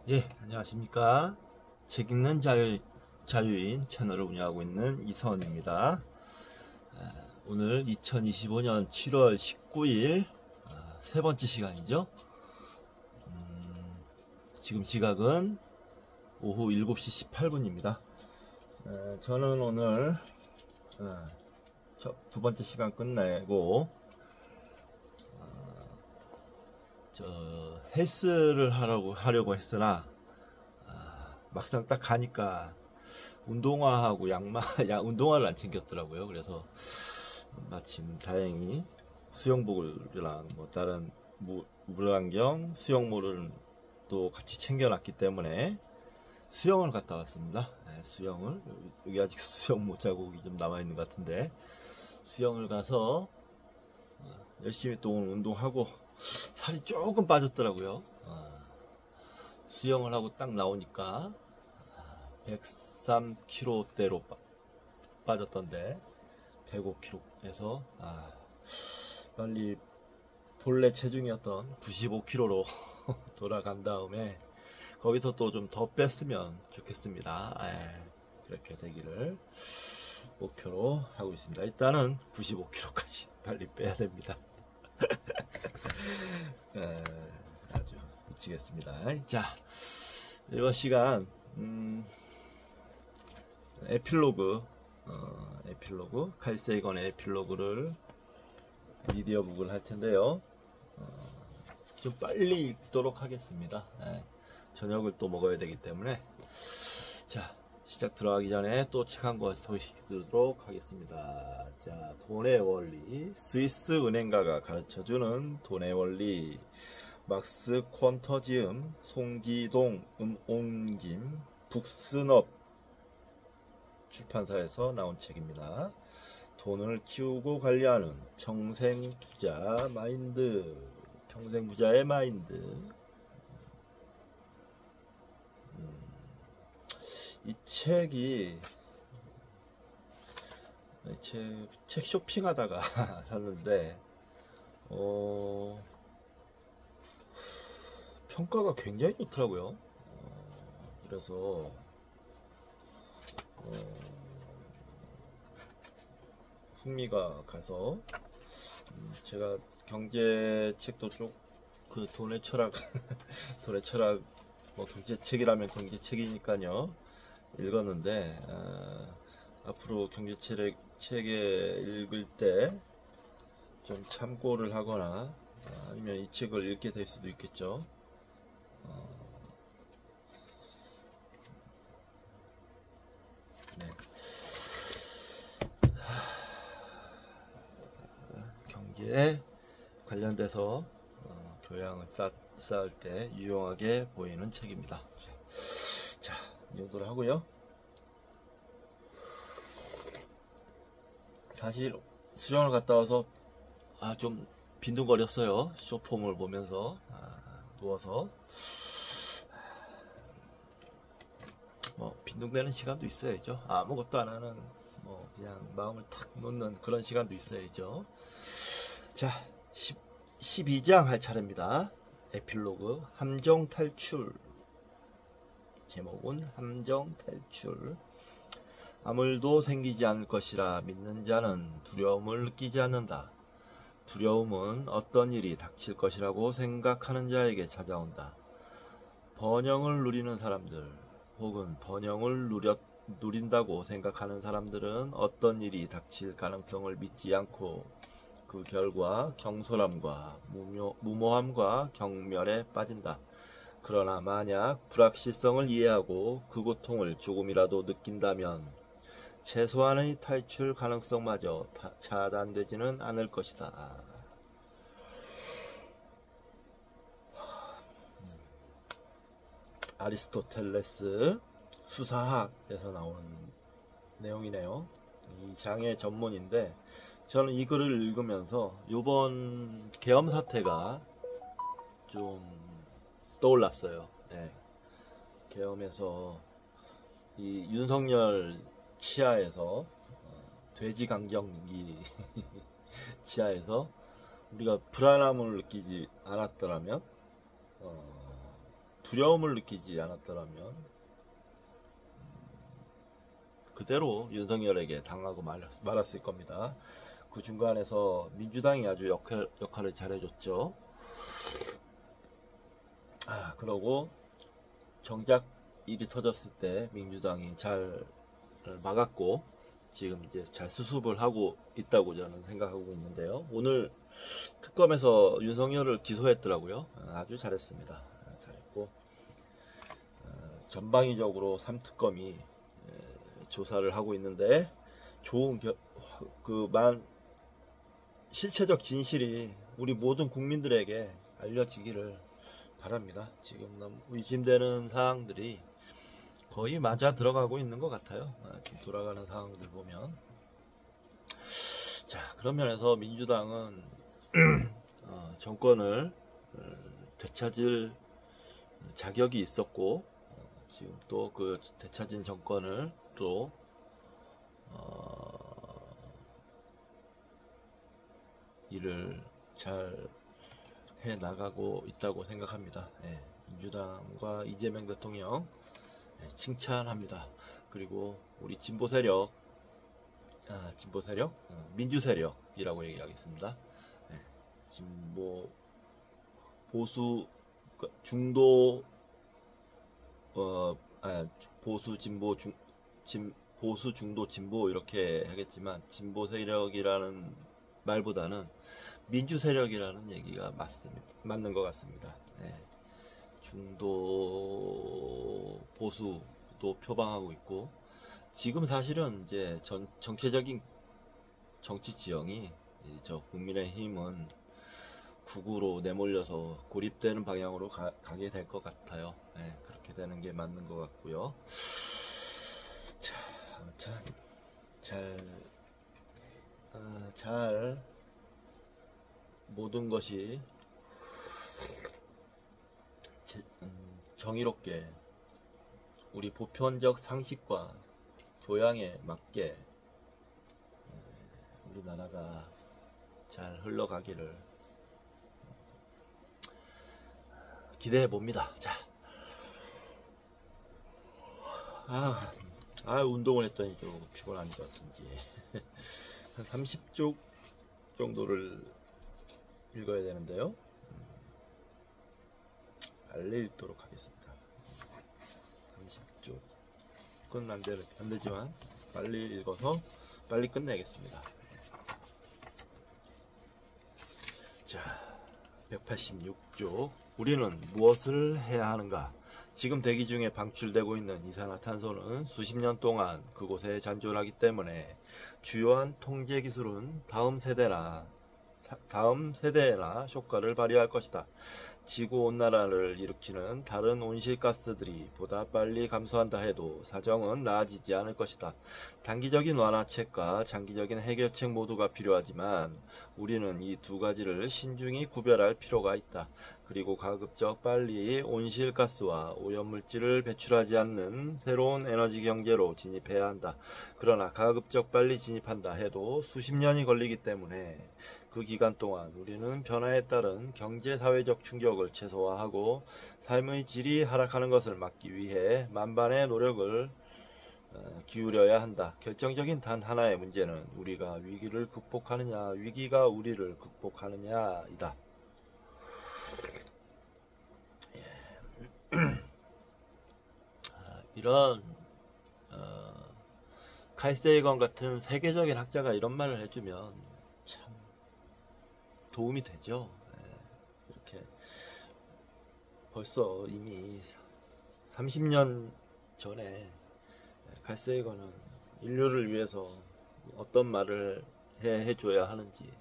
예, 안녕하십니까. 책 읽는 자유인 채널을 운영하고 있는 이선입니다. 오늘 2025년 7월 19일 세 번째 시간이죠. 지금 시각은 오후 7시 18분입니다. 저는 오늘 두 번째 시간 끝내고 헬스를 하려고 했으나 막상 딱 가니까 운동화하고 운동화를 안 챙겼더라고요. 그래서 마침 다행히 수영복이랑 뭐 다른 물안경, 수영모를 또 같이 챙겨놨기 때문에 수영을 갔다 왔습니다. 수영을 여기 아직 수영모 자국이 좀 남아있는 것 같은데 수영을 가서 열심히 또 오늘 운동하고 살이 조금 빠졌더라고요. 수영을 하고 딱 나오니까 103kg대로 빠졌던데 105kg에서 빨리 본래 체중이었던 95kg로 돌아간 다음에 거기서 또 좀 더 뺐으면 좋겠습니다. 그렇게 되기를 목표로 하고 있습니다. 일단은 95kg까지 빨리 빼야 됩니다. 아주 미치겠습니다. 자, 이번 시간 에필로그 칼 세이건의 에필로그를 미디어북을 할 텐데요. 좀 빨리 읽도록 하겠습니다. 저녁을 또 먹어야 되기 때문에. 자, 시작 들어가기 전에 또 책 한 권 소개시키도록 하겠습니다. 자, 돈의 원리, 스위스 은행가가 가르쳐주는 돈의 원리, 막스 퀀터지음, 송기동, 옮김, 북스업 출판사에서 나온 책입니다. 돈을 키우고 관리하는 평생 부자 마인드, 평생 부자의 마인드. 이 책이 책 쇼핑하다가 샀는데 평가가 굉장히 좋더라고요. 그래서 흥미가 가서 제가 경제책도 그 돈의 철학 돈의 철학 뭐 경제책이라면 경제책이니까요 읽었는데 앞으로 경제책에 읽을 때 좀 참고를 하거나 아니면 이 책을 읽게 될 수도 있겠죠. 네. 경제에 관련돼서 교양을 쌓을 때 유용하게 보이는 책입니다. 자, 이 정도로 하고요. 사실 수영을 갔다 와서 좀 빈둥거렸어요. 쇼폼을 보면서 누워서 뭐 빈둥대는 시간도 있어야죠. 아무것도 안 하는 뭐 그냥 마음을 탁 놓는 그런 시간도 있어야죠. 자, 12장 할 차례입니다. 에필로그 함정 탈출. 제목은 함정 탈출. 아무 일도 생기지 않을 것이라 믿는 자는 두려움을 느끼지 않는다. 두려움은 어떤 일이 닥칠 것이라고 생각하는 자에게 찾아온다. 번영을 누리는 사람들 혹은 번영을 누린다고 생각하는 사람들은 어떤 일이 닥칠 가능성을 믿지 않고 그 결과 경솔함과 무모함과 경멸에 빠진다. 그러나 만약 불확실성을 이해하고 그 고통을 조금이라도 느낀다면 최소한의 탈출 가능성마저 차단되지는 않을 것이다. 아리스토텔레스 수사학에서 나온 내용이네요. 이 장의 전문인데 저는 이 글을 읽으면서 이번 계엄 사태가 좀 떠올랐어요. 계엄에서 이 윤석열 치하에서 돼지 강경기 치하에서 우리가 불안함을 느끼지 않았더라면 두려움을 느끼지 않았더라면 그대로 윤석열에게 당하고 말았을 겁니다. 그 중간에서 민주당이 아주 역할을 잘해줬죠. 그러고 정작 일이 터졌을 때 민주당이 잘 막았고 지금 이제 잘 수습을 하고 있다고 저는 생각하고 있는데요. 오늘 특검에서 윤석열을 기소했더라고요. 아주 잘했습니다. 잘했고 전방위적으로 3특검이 조사를 하고 있는데 좋은 실체적 진실이 우리 모든 국민들에게 알려지기를 바랍니다. 지금 너무 의심되는 사항들이 거의 맞아 들어가고 있는 것 같아요. 지금 돌아가는 상황들 보면. 자, 그런 면에서 민주당은 정권을 되찾을 자격이 있었고 지금 또 그 되찾은 정권을 또 일을 잘 해 나가고 있다고 생각합니다. 민주당과 이재명 대통령 칭찬합니다. 그리고 우리 진보 세력, 민주 세력이라고 얘기하겠습니다. 진보, 보수, 중도, 보수, 진보, 보수, 중도, 진보 이렇게 하겠지만 진보 세력이라는 말보다는 민주 세력이라는 얘기가 맞는 것 같습니다. 중도 보수도 표방하고 있고 지금 사실은 이제 정체적인 정치 지형이 저 국민의힘은 극우로 내몰려서 고립되는 방향으로 가게 될 것 같아요. 그렇게 되는 게 맞는 것 같고요. 자, 아무튼 잘 모든 것이 정의롭게 우리 보편적 상식과 교양에 맞게 우리나라가 잘 흘러가기를 기대해 봅니다. 자, 운동을 했더니 좀 피곤한 것 같은지 한 30쪽 정도를 읽어야 되는데요. 빨리 읽도록 하겠습니다. 30쪽은 안 되지만 빨리 읽어서 빨리 끝내겠습니다. 자, 186쪽. 우리는 무엇을 해야 하는가? 지금 대기 중에 방출되고 있는 이산화탄소는 수십 년 동안 그곳에 잔존하기 때문에 주요한 통제 기술은 다음 세대에나 효과를 발휘할 것이다. 지구온난화를 일으키는 다른 온실가스들이 보다 빨리 감소한다 해도 사정은 나아지지 않을 것이다. 단기적인 완화책과 장기적인 해결책 모두가 필요하지만 우리는 이 두 가지를 신중히 구별할 필요가 있다. 그리고 가급적 빨리 온실가스와 오염물질을 배출하지 않는 새로운 에너지 경제로 진입해야 한다. 그러나 가급적 빨리 진입한다 해도 수십 년이 걸리기 때문에 그 기간 동안 우리는 변화에 따른 경제-사회적 충격을 최소화하고 삶의 질이 하락하는 것을 막기 위해 만반의 노력을 기울여야 한다. 결정적인 단 하나의 문제는 우리가 위기를 극복하느냐, 위기가 우리를 극복하느냐이다. 이런 칼 세이건 같은 세계적인 학자가 이런 말을 해주면 참 도움이 되죠. 이렇게 벌써 이미 30년 전에 칼 세이건은 인류를 위해서 어떤 말을 해줘야 하는지,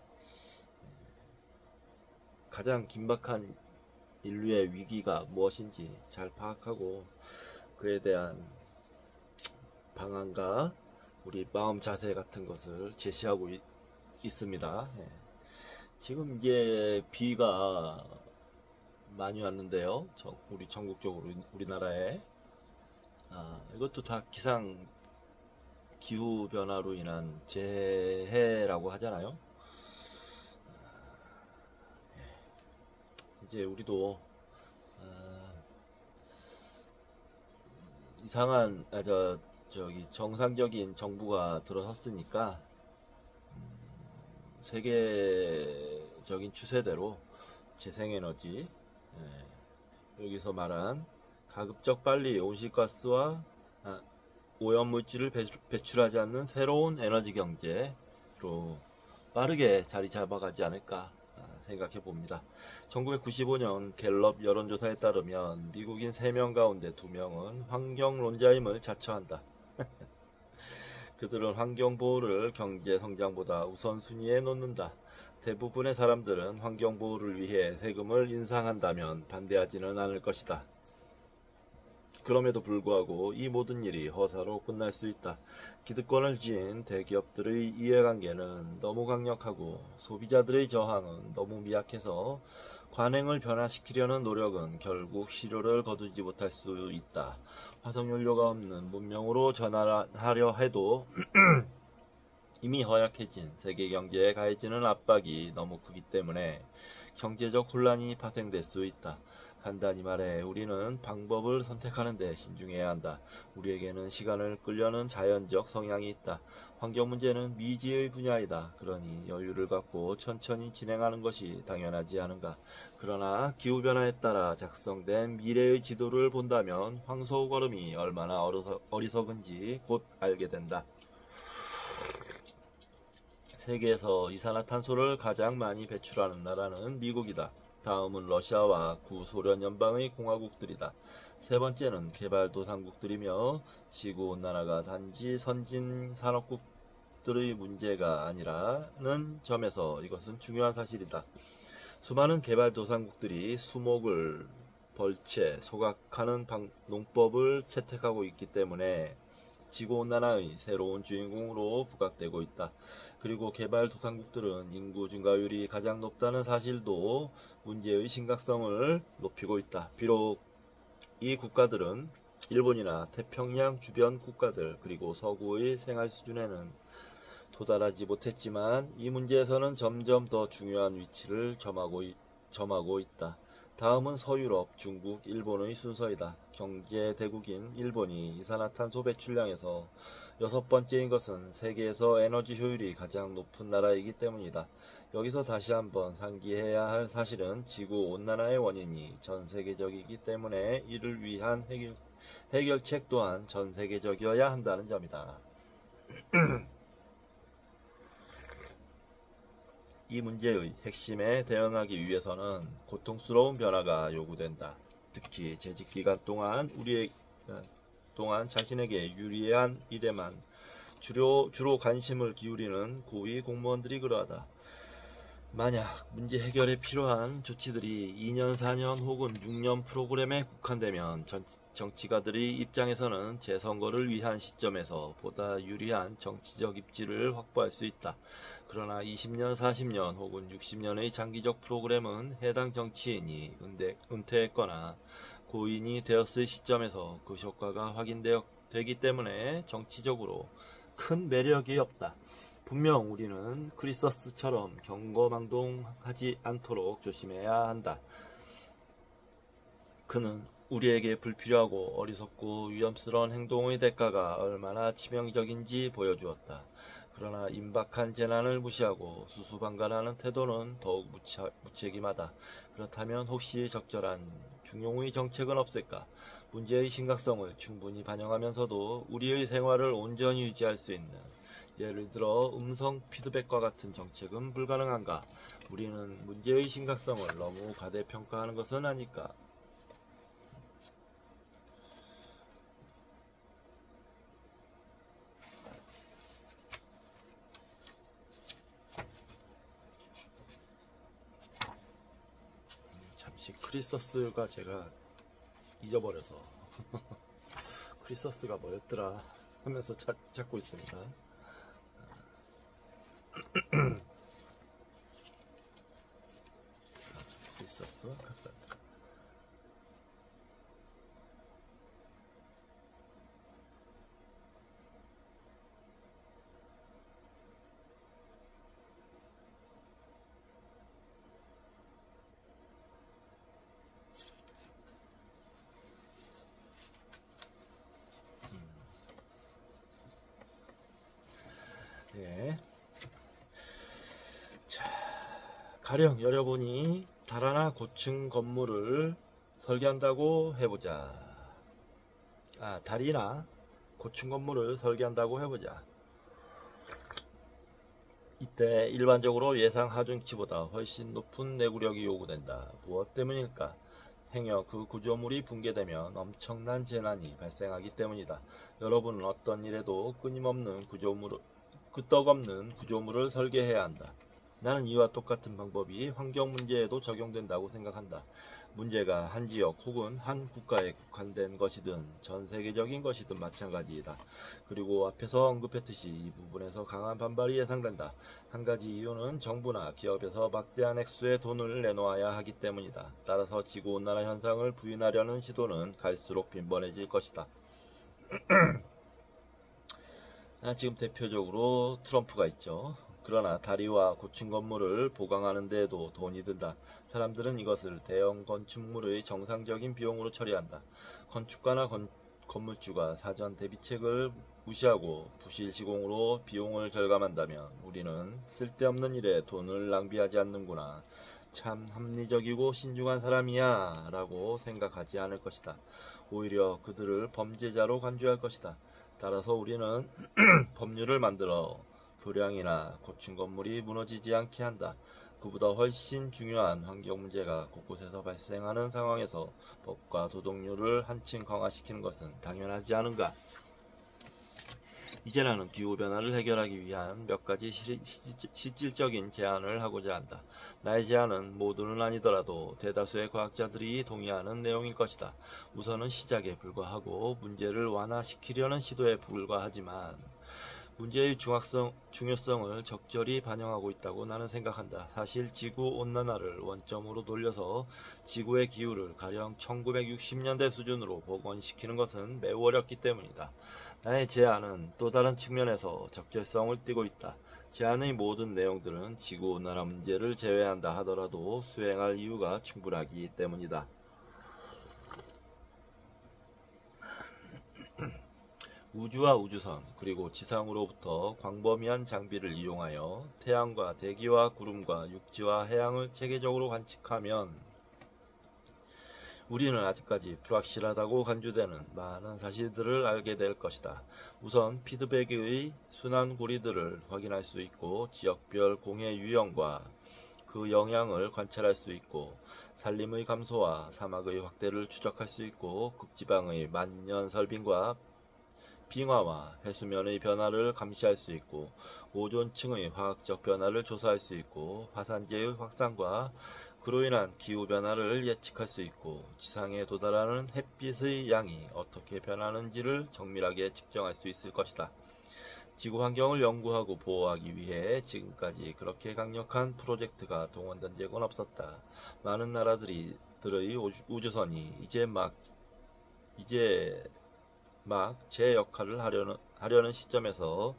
가장 긴박한 인류의 위기가 무엇인지 잘 파악하고 그에 대한 방안과 우리 마음 자세 같은 것을 제시하고 있습니다. 지금 이제 비가 많이 왔는데요. 우리 전국적으로 우리나라에 이것도 다 기후 변화로 인한 재해라고 하잖아요. 이제 우리도 이상한 저기 정상적인 정부가 들어섰으니까 세계적인 추세대로 재생에너지, 여기서 말한 가급적 빨리 온실가스와 오염물질을 배출하지 않는 새로운 에너지 경제로 빠르게 자리 잡아가지 않을까 생각해 봅니다. 1995년 갤럽 여론조사에 따르면 미국인 3명 가운데 2명은 환경론자임을 자처한다. 그들은 환경보호를 경제성장보다 우선순위에 놓는다. 대부분의 사람들은 환경보호를 위해 세금을 인상한다면 반대하지는 않을 것이다. 그럼에도 불구하고 이 모든 일이 허사로 끝날 수 있다. 기득권을 쥔 대기업들의 이해관계는 너무 강력하고 소비자들의 저항은 너무 미약해서 관행을 변화시키려는 노력은 결국 실효를 거두지 못할 수 있다. 화석연료가 없는 문명으로 전환하려 해도 이미 허약해진 세계 경제에 가해지는 압박이 너무 크기 때문에 경제적 혼란이 파생될 수 있다. 간단히 말해 우리는 방법을 선택하는 데 신중해야 한다. 우리에게는 시간을 끌려는 자연적 성향이 있다. 환경 문제는 미지의 분야이다. 그러니 여유를 갖고 천천히 진행하는 것이 당연하지 않은가. 그러나 기후변화에 따라 작성된 미래의 지도를 본다면 황소걸음이 얼마나 어리석은지 곧 알게 된다. 세계에서 이산화탄소를 가장 많이 배출하는 나라는 미국이다. 다음은 러시아와 구소련 연방의 공화국들이다. 세 번째는 개발도상국들이며 지구온난화가 단지 선진 산업국들의 문제가 아니라는 점에서 이것은 중요한 사실이다. 수많은 개발도상국들이 수목을 벌채, 소각하는 농법을 채택하고 있기 때문에 지구온난화의 새로운 주인공으로 부각되고 있다. 그리고 개발도상국들은 인구 증가율이 가장 높다는 사실도 문제의 심각성을 높이고 있다. 비록 이 국가들은 일본이나 태평양 주변 국가들 그리고 서구의 생활 수준에는 도달하지 못했지만 이 문제에서는 점점 더 중요한 위치를 점하고 있다. 다음은 서유럽, 중국, 일본의 순서이다. 경제 대국인 일본이 이산화탄소 배출량에서 6번째인 것은 세계에서 에너지 효율이 가장 높은 나라이기 때문이다. 여기서 다시 한번 상기해야 할 사실은 지구온난화의 원인이 전세계적이기 때문에 이를 위한 해결책 또한 전세계적이어야 한다는 점이다. 이 문제의 핵심에 대응하기 위해서는 고통스러운 변화가 요구된다. 특히 재직기간 동안 자신에게 유리한 일에만 주로 관심을 기울이는 고위 공무원들이 그러하다. 만약 문제 해결에 필요한 조치들이 2년, 4년 혹은 6년 프로그램에 국한되면 정치가들의 입장에서는 재선거를 위한 시점에서 보다 유리한 정치적 입지를 확보할 수 있다. 그러나 20년, 40년 혹은 60년의 장기적 프로그램은 해당 정치인이 은퇴했거나 고인이 되었을 시점에서 그 효과가 확인되기 때문에 정치적으로 큰 매력이 없다. 분명 우리는 크리서스처럼 경거망동하지 않도록 조심해야 한다. 그는 우리에게 불필요하고 어리석고 위험스러운 행동의 대가가 얼마나 치명적인지 보여주었다. 그러나 임박한 재난을 무시하고 수수방관하는 태도는 더욱 무책임하다. 그렇다면 혹시 적절한 중용의 정책은 없을까? 문제의 심각성을 충분히 반영하면서도 우리의 생활을 온전히 유지할 수 있는, 예를 들어 음성 피드백과 같은 정책은 불가능한가? 우리는 문제의 심각성을 너무 과대평가하는 것은 아닐까? 잠시 크리서스가 제가 잊어버려서 크리서스가 뭐였더라 하면서 찾고 있습니다. 크리서스와 카산드라. 가령 여러분이 달 하나 고층 건물을 설계한다고 해보자. 달이나 고층 건물을 설계한다고 해보자. 이때 일반적으로 예상 하중치보다 훨씬 높은 내구력이 요구된다. 무엇 때문일까? 행여 그 구조물이 붕괴되면 엄청난 재난이 발생하기 때문이다. 여러분은 어떤 일에도 끄떡없는 구조물을 설계해야 한다. 나는 이와 똑같은 방법이 환경 문제에도 적용된다고 생각한다. 문제가 한 지역 혹은 한 국가에 국한된 것이든 전 세계적인 것이든 마찬가지이다. 그리고 앞에서 언급했듯이 이 부분에서 강한 반발이 예상된다. 한 가지 이유는 정부나 기업에서 막대한 액수의 돈을 내놓아야 하기 때문이다. 따라서 지구온난화 현상을 부인하려는 시도는 갈수록 빈번해질 것이다. 지금 대표적으로 트럼프가 있죠. 그러나 다리와 고층 건물을 보강하는 데에도 돈이 든다. 사람들은 이것을 대형 건축물의 정상적인 비용으로 처리한다. 건축가나 건물주가 사전 대비책을 무시하고 부실 시공으로 비용을 절감한다면 우리는 쓸데없는 일에 돈을 낭비하지 않는구나. 참 합리적이고 신중한 사람이야 라고 생각하지 않을 것이다. 오히려 그들을 범죄자로 간주할 것이다. 따라서 우리는 법률을 만들어 교량이나 고층 건물이 무너지지 않게 한다. 그보다 훨씬 중요한 환경 문제가 곳곳에서 발생하는 상황에서 법과 소독률을 한층 강화시키는 것은 당연하지 않은가? 이제 나는 기후변화를 해결하기 위한 몇 가지 실질적인 제안을 하고자 한다. 나의 제안은 모두는 아니더라도 대다수의 과학자들이 동의하는 내용일 것이다. 우선은 시작에 불과하고 문제를 완화시키려는 시도에 불과하지만 문제의 중요성을 적절히 반영하고 있다고 나는 생각한다. 사실 지구온난화를 원점으로 돌려서 지구의 기후를 가령 1960년대 수준으로 복원시키는 것은 매우 어렵기 때문이다. 나의 제안은 또 다른 측면에서 적절성을 띠고 있다. 제안의 모든 내용들은 지구온난화 문제를 제외한다 하더라도 수행할 이유가 충분하기 때문이다. 우주와 우주선 그리고 지상으로부터 광범위한 장비를 이용하여 태양과 대기와 구름과 육지와 해양을 체계적으로 관측하면 우리는 아직까지 불확실하다고 간주되는 많은 사실들을 알게 될 것이다. 우선 피드백의 순환 고리들을 확인할 수 있고 지역별 공해 유형과 그 영향을 관찰할 수 있고 산림의 감소와 사막의 확대를 추적할 수 있고 극지방의 만년 설빙과 빙하와 해수면의 변화를 감시할 수 있고 오존층의 화학적 변화를 조사할 수 있고 화산재의 확산과 그로 인한 기후변화를 예측할 수 있고 지상에 도달하는 햇빛의 양이 어떻게 변하는지를 정밀하게 측정할 수 있을 것이다. 지구 환경을 연구하고 보호하기 위해 지금까지 그렇게 강력한 프로젝트가 동원된 적은 없었다. 많은 나라들의 우주선이 이제 막 제 역할을 하려는 시점에서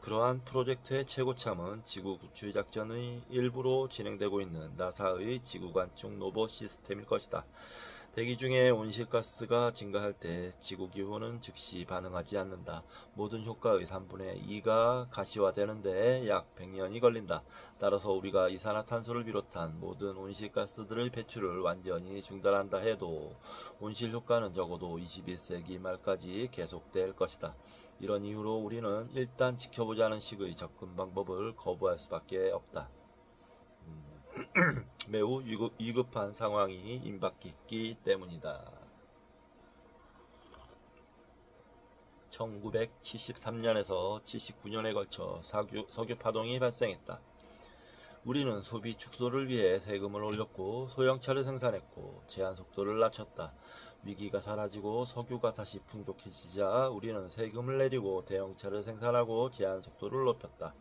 그러한 프로젝트의 최고참은 지구 구출 작전의 일부로 진행되고 있는 나사의 지구관측 로봇 시스템일 것이다. 대기 중에 온실가스가 증가할 때 지구기후는 즉시 반응하지 않는다. 모든 효과의 3분의 2가 가시화되는데 약 100년이 걸린다. 따라서 우리가 이산화탄소를 비롯한 모든 온실가스들의 배출을 완전히 중단한다 해도 온실효과는 적어도 21세기 말까지 계속될 것이다. 이런 이유로 우리는 일단 지켜보자는 식의 접근 방법을 거부할 수밖에 없다. 매우 위급한 상황이 임박했기 때문이다. 1973년에서 79년에 걸쳐 석유 파동이 발생했다. 우리는 소비 축소를 위해 세금을 올렸고 소형차를 생산했고 제한 속도를 낮췄다. 위기가 사라지고 석유가 다시 풍족해지자 우리는 세금을 내리고 대형차를 생산하고 제한 속도를 높였다.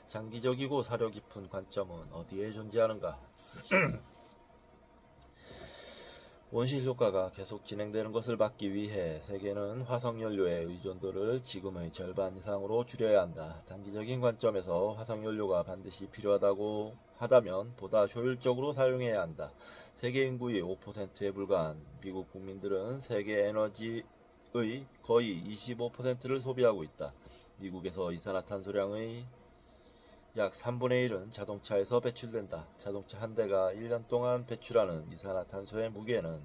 장기적이고 사려 깊은 관점은 어디에 존재하는가? 온실 효과가 계속 진행되는 것을 막기 위해 세계는 화석연료의 의존도를 지금의 절반 이상으로 줄여야 한다. 단기적인 관점에서 화석연료가 반드시 필요하다고 하다면 보다 효율적으로 사용해야 한다. 세계 인구의 5%에 불과한 미국 국민들은 세계 에너지의 거의 25%를 소비하고 있다. 미국에서 이산화탄소량의 약 3분의 1은 자동차에서 배출된다. 자동차 한 대가 1년 동안 배출하는 이산화탄소의 무게는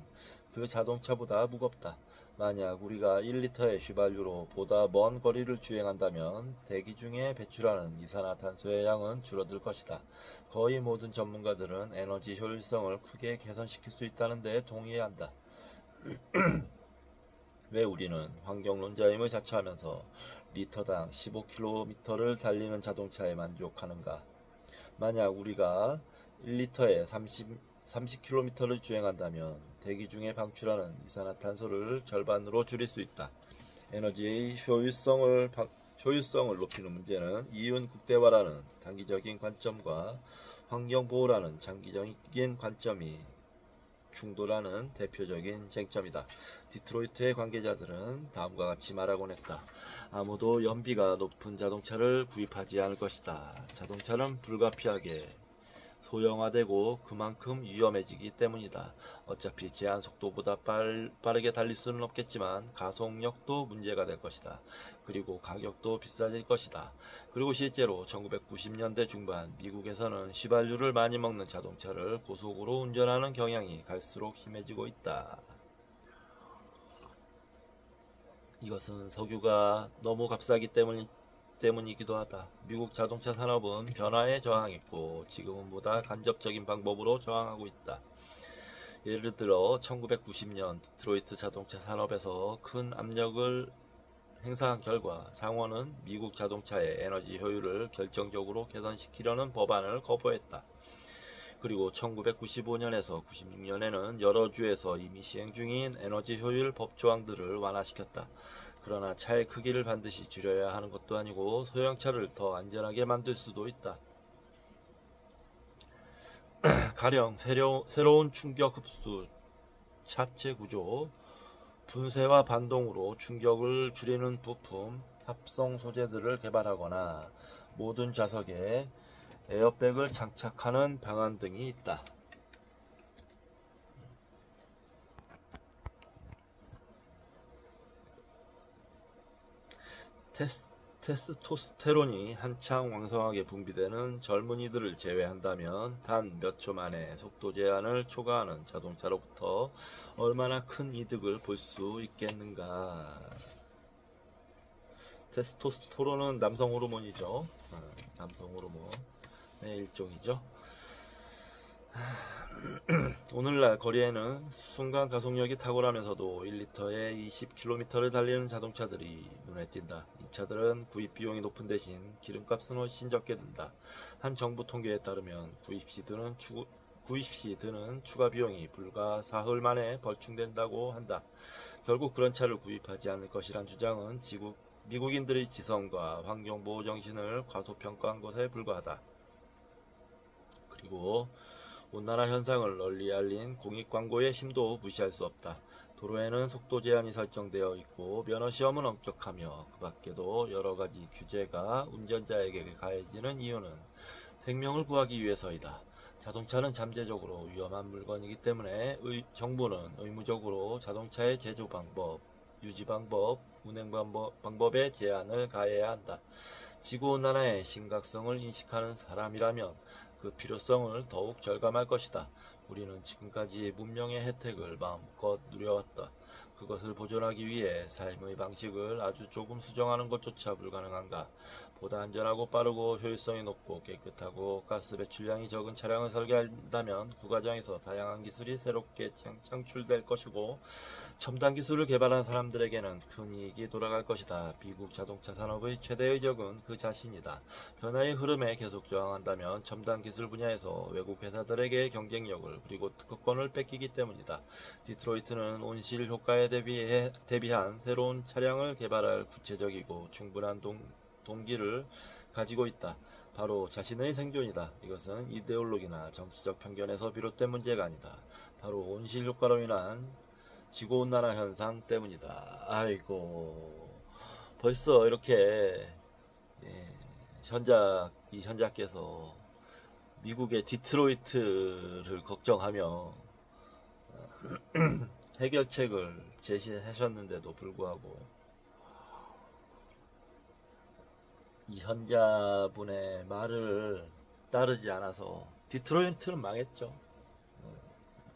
그 자동차보다 무겁다. 만약 우리가 1리터의 휘발유로 보다 먼 거리를 주행한다면 대기 중에 배출하는 이산화탄소의 양은 줄어들 것이다. 거의 모든 전문가들은 에너지 효율성을 크게 개선시킬 수 있다는 데 동의한다. 왜 우리는 환경론자임을 자처하면서 리터당 15km를 달리는 자동차에 만족하는가? 만약 우리가 1리터에 30km를 주행한다면 대기 중에 방출하는 이산화탄소를 절반으로 줄일 수 있다. 에너지의 효율성을 높이는 문제는 이윤 극대화라는 단기적인 관점과 환경보호라는 장기적인 관점이 충돌하는 대표적인 쟁점이다. 디트로이트의 관계자들은 다음과 같이 말하곤 했다. 아무도 연비가 높은 자동차를 구입하지 않을 것이다. 자동차는 불가피하게 소형화되고 그만큼 위험해지기 때문이다. 어차피 제한 속도보다 빠르게 달릴 수는 없겠지만 가속력도 문제가 될 것이다. 그리고 가격도 비싸질 것이다. 그리고 실제로 1990년대 중반 미국에서는 휘발유를 많이 먹는 자동차를 고속으로 운전하는 경향이 갈수록 심해지고 있다. 이것은 석유가 너무 값싸기 때문이기도 하다. 미국 자동차 산업은 변화에 저항했고 지금은 보다 간접적인 방법으로 저항하고 있다. 예를 들어 1990년 디트로이트 자동차 산업에서 큰 압력을 행사한 결과 상원은 미국 자동차의 에너지 효율을 결정적으로 개선시키려는 법안을 거부했다. 그리고 1995년에서 96년에는 여러 주에서 이미 시행 중인 에너지 효율 법 조항들을 완화시켰다. 그러나 차의 크기를 반드시 줄여야 하는 것도 아니고 소형차를 더 안전하게 만들 수도 있다. 가령 새로운 충격 흡수 차체 구조, 분쇄와 반동으로 충격을 줄이는 부품, 합성 소재들을 개발하거나 모든 좌석에 에어백을 장착하는 방안 등이 있다. 테스토스테론이 한창 왕성하게 분비되는 젊은이들을 제외한다면 단 몇 초 만에 속도 제한을 초과하는 자동차로부터 얼마나 큰 이득을 볼 수 있겠는가. 테스토스테론은 남성 호르몬이죠. 남성 호르몬의 일종이죠. 오늘날 거리에는 순간 가속력이 탁월하면서도 1리터에 20km를 달리는 자동차들이 눈에 띈다. 이 차들은 구입 비용이 높은 대신 기름값은 훨씬 적게 든다. 한 정부 통계에 따르면 구입 시 드는 추가 비용이 불과 사흘 만에 벌충된다고 한다. 결국 그런 차를 구입하지 않을 것이란 주장은 미국인들의 지성과 환경보호 정신을 과소평가한 것에 불과하다. 그리고 온난화 현상을 널리 알린 공익광고의 힘도 무시할 수 없다. 도로에는 속도 제한이 설정되어 있고 면허시험은 엄격하며 그 밖에도 여러가지 규제가 운전자에게 가해지는 이유는 생명을 구하기 위해서이다. 자동차는 잠재적으로 위험한 물건이기 때문에 정부는 의무적으로 자동차의 제조 방법, 유지 방법, 운행 방법에 제한을 가해야 한다. 지구온난화의 심각성을 인식하는 사람이라면 그 필요성을 더욱 절감할 것이다. 우리는 지금까지 문명의 혜택을 마음껏 누려왔다. 그것을 보존하기 위해 삶의 방식을 아주 조금 수정하는 것조차 불가능한가? 보다 안전하고 빠르고 효율성이 높고 깨끗하고 가스 배출량이 적은 차량을 설계한다면 그 과정에서 다양한 기술이 새롭게 창출될 것이고 첨단 기술을 개발한 사람들에게는 큰 이익이 돌아갈 것이다. 미국 자동차 산업의 최대의 적은 그 자신이다. 변화의 흐름에 계속 저항한다면 첨단 기술 분야에서 외국 회사들에게 경쟁력을 그리고 특허권을 뺏기기 때문이다. 디트로이트는 온실 효과에 대비한 새로운 차량을 개발할 구체적이고 충분한 동기를 가지고 있다. 바로 자신의 생존이다. 이것은 이데올로기나 정치적 편견에서 비롯된 문제가 아니다. 바로 온실 효과로 인한 지구온난화 현상 때문이다. 아이고, 벌써 이렇게 이 현자께서 미국의 디트로이트를 걱정하며 해결책을 제시하셨는데도 불구하고 이 현자분의 말을 따르지 않아서 디트로이트는 망했죠.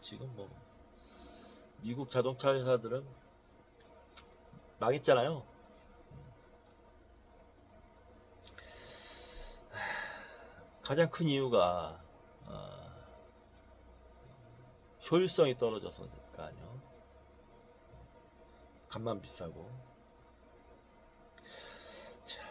지금 뭐 미국 자동차 회사들은 망했잖아요. 가장 큰 이유가 효율성이 떨어져서니까요. 값만 비싸고. 자,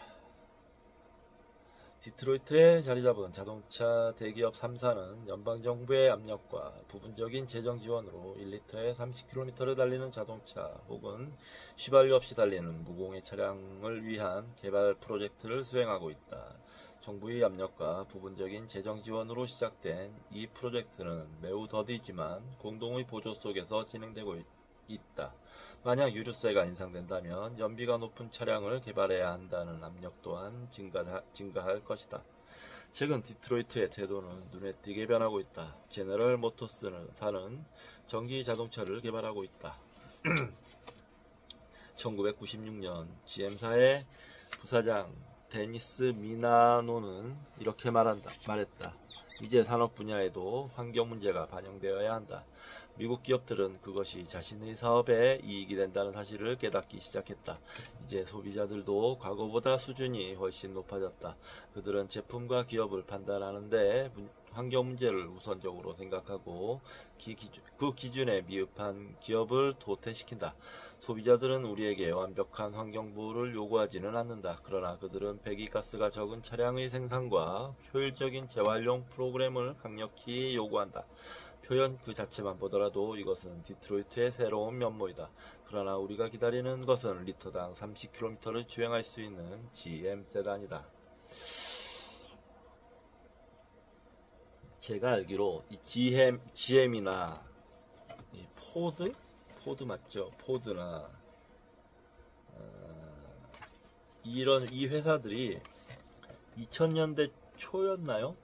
디트로이트에 자리 잡은 자동차 대기업 3사는 연방정부의 압력과 부분적인 재정 지원으로 1리터에 30km를 달리는 자동차 혹은 휘발유 없이 달리는 무공해 차량을 위한 개발 프로젝트를 수행하고 있다. 정부의 압력과 부분적인 재정 지원으로 시작된 이 프로젝트는 매우 더디지만 공동의 보조 속에서 진행되고 있다. 만약 유류세가 인상된다면 연비가 높은 차량을 개발해야 한다는 압력 또한 증가할 것이다. 최근 디트로이트의 태도는 눈에 띄게 변하고 있다. 제너럴 모터스사는 전기 자동차를 개발하고 있다. 1996년 GM사의 부사장 데니스 미나노는 이렇게 말했다. 이제 산업 분야에도 환경 문제가 반영되어야 한다. 미국 기업들은 그것이 자신의 사업에 이익이 된다는 사실을 깨닫기 시작했다. 이제 소비자들도 과거보다 수준이 훨씬 높아졌다. 그들은 제품과 기업을 판단하는데 환경 문제를 우선적으로 생각하고 그 기준에 미흡한 기업을 도태시킨다. 소비자들은 우리에게 완벽한 환경 보호를 요구하지는 않는다. 그러나 그들은 배기가스가 적은 차량의 생산과 효율적인 재활용 프로그램을 강력히 요구한다. 표현 그 자체만 보더라도 이것은 디트로이트의 새로운 면모이다. 그러나 우리가 기다리는 것은 리터당 30km를 주행할 수 있는 GM 세단이다. 제가 알기로 이 GM이나 이 포드 맞죠? 포드나 이 회사들이 2000년대 초였나요?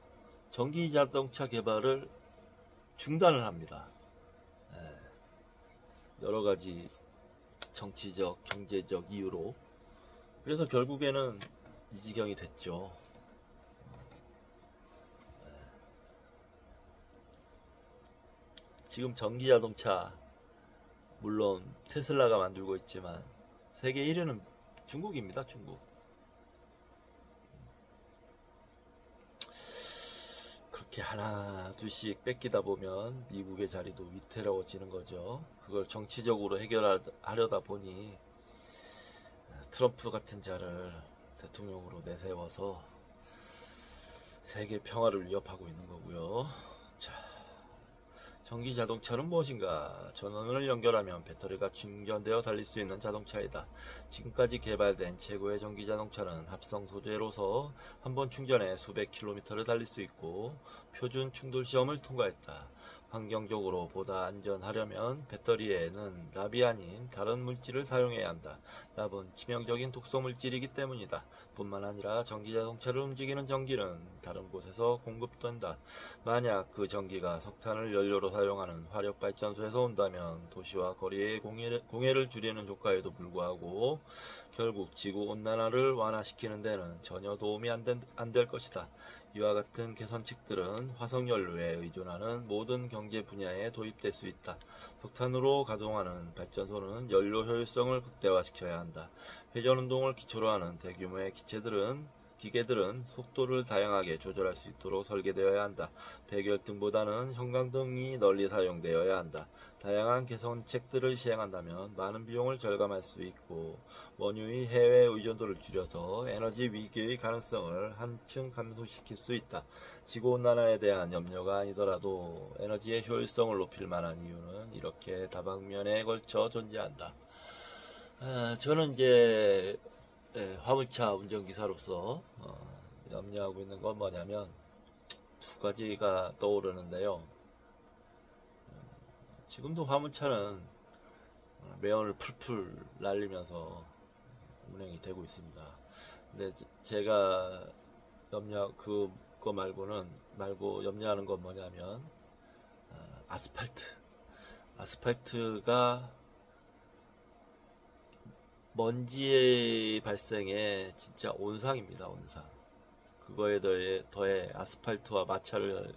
전기 자동차 개발을 중단을 합니다. 여러 가지 정치적, 경제적 이유로. 그래서 결국에는 이 지경이 됐죠. 지금 전기 자동차 물론 테슬라가 만들고 있지만 세계 1위는 중국입니다. 중국. 그렇게 하나 둘씩 뺏기다 보면 미국의 자리도 위태로워지는 거죠. 그걸 정치적으로 해결하려다 보니 트럼프 같은 자를 대통령으로 내세워서 세계 평화를 위협하고 있는 거고요. 자, 전기 자동차는 무엇인가? 전원을 연결하면 배터리가 충전되어 달릴 수 있는 자동차이다. 지금까지 개발된 최고의 전기 자동차는 합성 소재로서 한번 충전에 수백 킬로미터를 달릴 수 있고 표준 충돌 시험을 통과했다. 환경적으로 보다 안전하려면 배터리에는 납이 아닌 다른 물질을 사용해야 한다. 납은 치명적인 독소 물질이기 때문이다. 뿐만 아니라 전기 자동차를 움직이는 전기는 다른 곳에서 공급된다. 만약 그 전기가 석탄을 연료로 사용하는 화력발전소에서 온다면 도시와 거리의 공해를 줄이는 효과에도 불구하고 결국 지구온난화를 완화시키는 데는 전혀 도움이 안 될 것이다. 이와 같은 개선책들은 화석연료에 의존하는 모든 경제 분야에 도입될 수 있다. 석탄으로 가동하는 발전소는 연료 효율성을 극대화시켜야 한다. 회전운동을 기초로 하는 대규모의 기계들은 속도를 다양하게 조절할 수 있도록 설계되어야 한다. 백열등보다는 형광등이 널리 사용되어야 한다. 다양한 개선책들을 시행한다면 많은 비용을 절감할 수 있고 원유의 해외 의존도를 줄여서 에너지 위기의 가능성을 한층 감소시킬 수 있다. 지구온난화에 대한 염려가 아니더라도 에너지의 효율성을 높일 만한 이유는 이렇게 다방면에 걸쳐 존재한다. 저는 이제 화물차 운전기사로서 염려하고 있는 건 뭐냐면 두 가지가 떠오르는데요. 지금도 화물차는 매연을 풀풀 날리면서 운행이 되고 있습니다. 근데 제가 그거 말고 염려하는 건 뭐냐면 아스팔트가 먼지의 발생에 진짜 온상입니다. 온상. 그거에 더해 아스팔트와 마찰을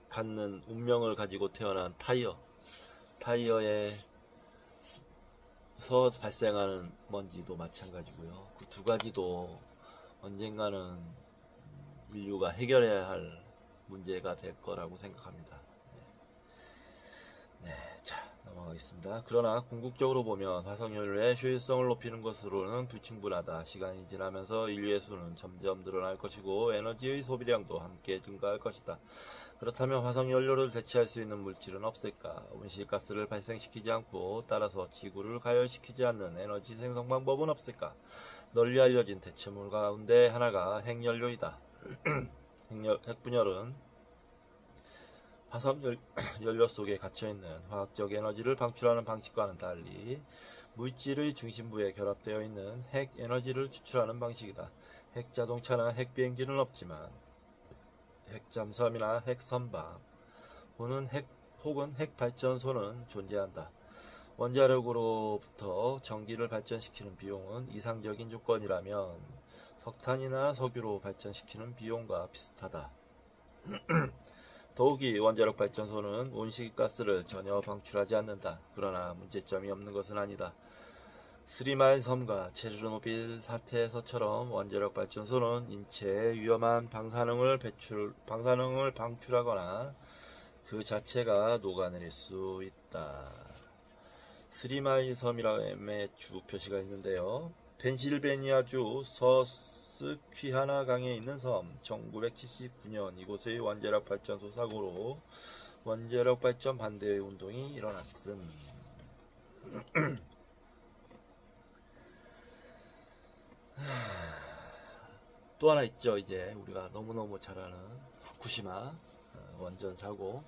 갖는 운명을 가지고 태어난 타이어에서 발생하는 먼지도 마찬가지고요. 그 두 가지도 언젠가는 인류가 해결해야 할 문제가 될 거라고 생각합니다. 네, 자 넘어가겠습니다. 그러나 궁극적으로 보면 화석연료의 효율성을 높이는 것으로는 불충분하다. 시간이 지나면서 인류의 수는 점점 늘어날 것이고 에너지의 소비량도 함께 증가할 것이다. 그렇다면 화석연료를 대체할 수 있는 물질은 없을까? 온실가스를 발생시키지 않고 따라서 지구를 가열시키지 않는 에너지 생성 방법은 없을까? 널리 알려진 대체물 가운데 하나가 핵연료이다. 핵분열은 화석연료 속에 갇혀있는 화학적 에너지를 방출하는 방식과는 달리 물질의 중심부에 결합되어 있는 핵에너지를 추출하는 방식이다. 핵자동차나 핵비행기는 없지만 핵잠수함이나 핵선박 혹은 핵발전소는 존재한다. 원자력으로부터 전기를 발전시키는 비용은 이상적인 조건이라면 석탄이나 석유로 발전시키는 비용과 비슷하다. 더욱이 원자력 발전소는 온실가스를 전혀 방출하지 않는다. 그러나 문제점이 없는 것은 아니다. 스리마일 섬과 체르노빌 사태에서처럼 원자력 발전소는 인체에 위험한 방사능을 방출하거나 그 자체가 녹아내릴 수 있다. 스리마일 섬이라의 주 표시가 있는데요. 펜실베니아주 서스퀴하나 강에 있는 섬. 1979년 이곳의 원자력 발전소 사고로 원자력 발전 반대 운동이 일어났음. 또 하나 있죠. 이제 우리가 너무너무 잘 아는 후쿠시마 원전 사고.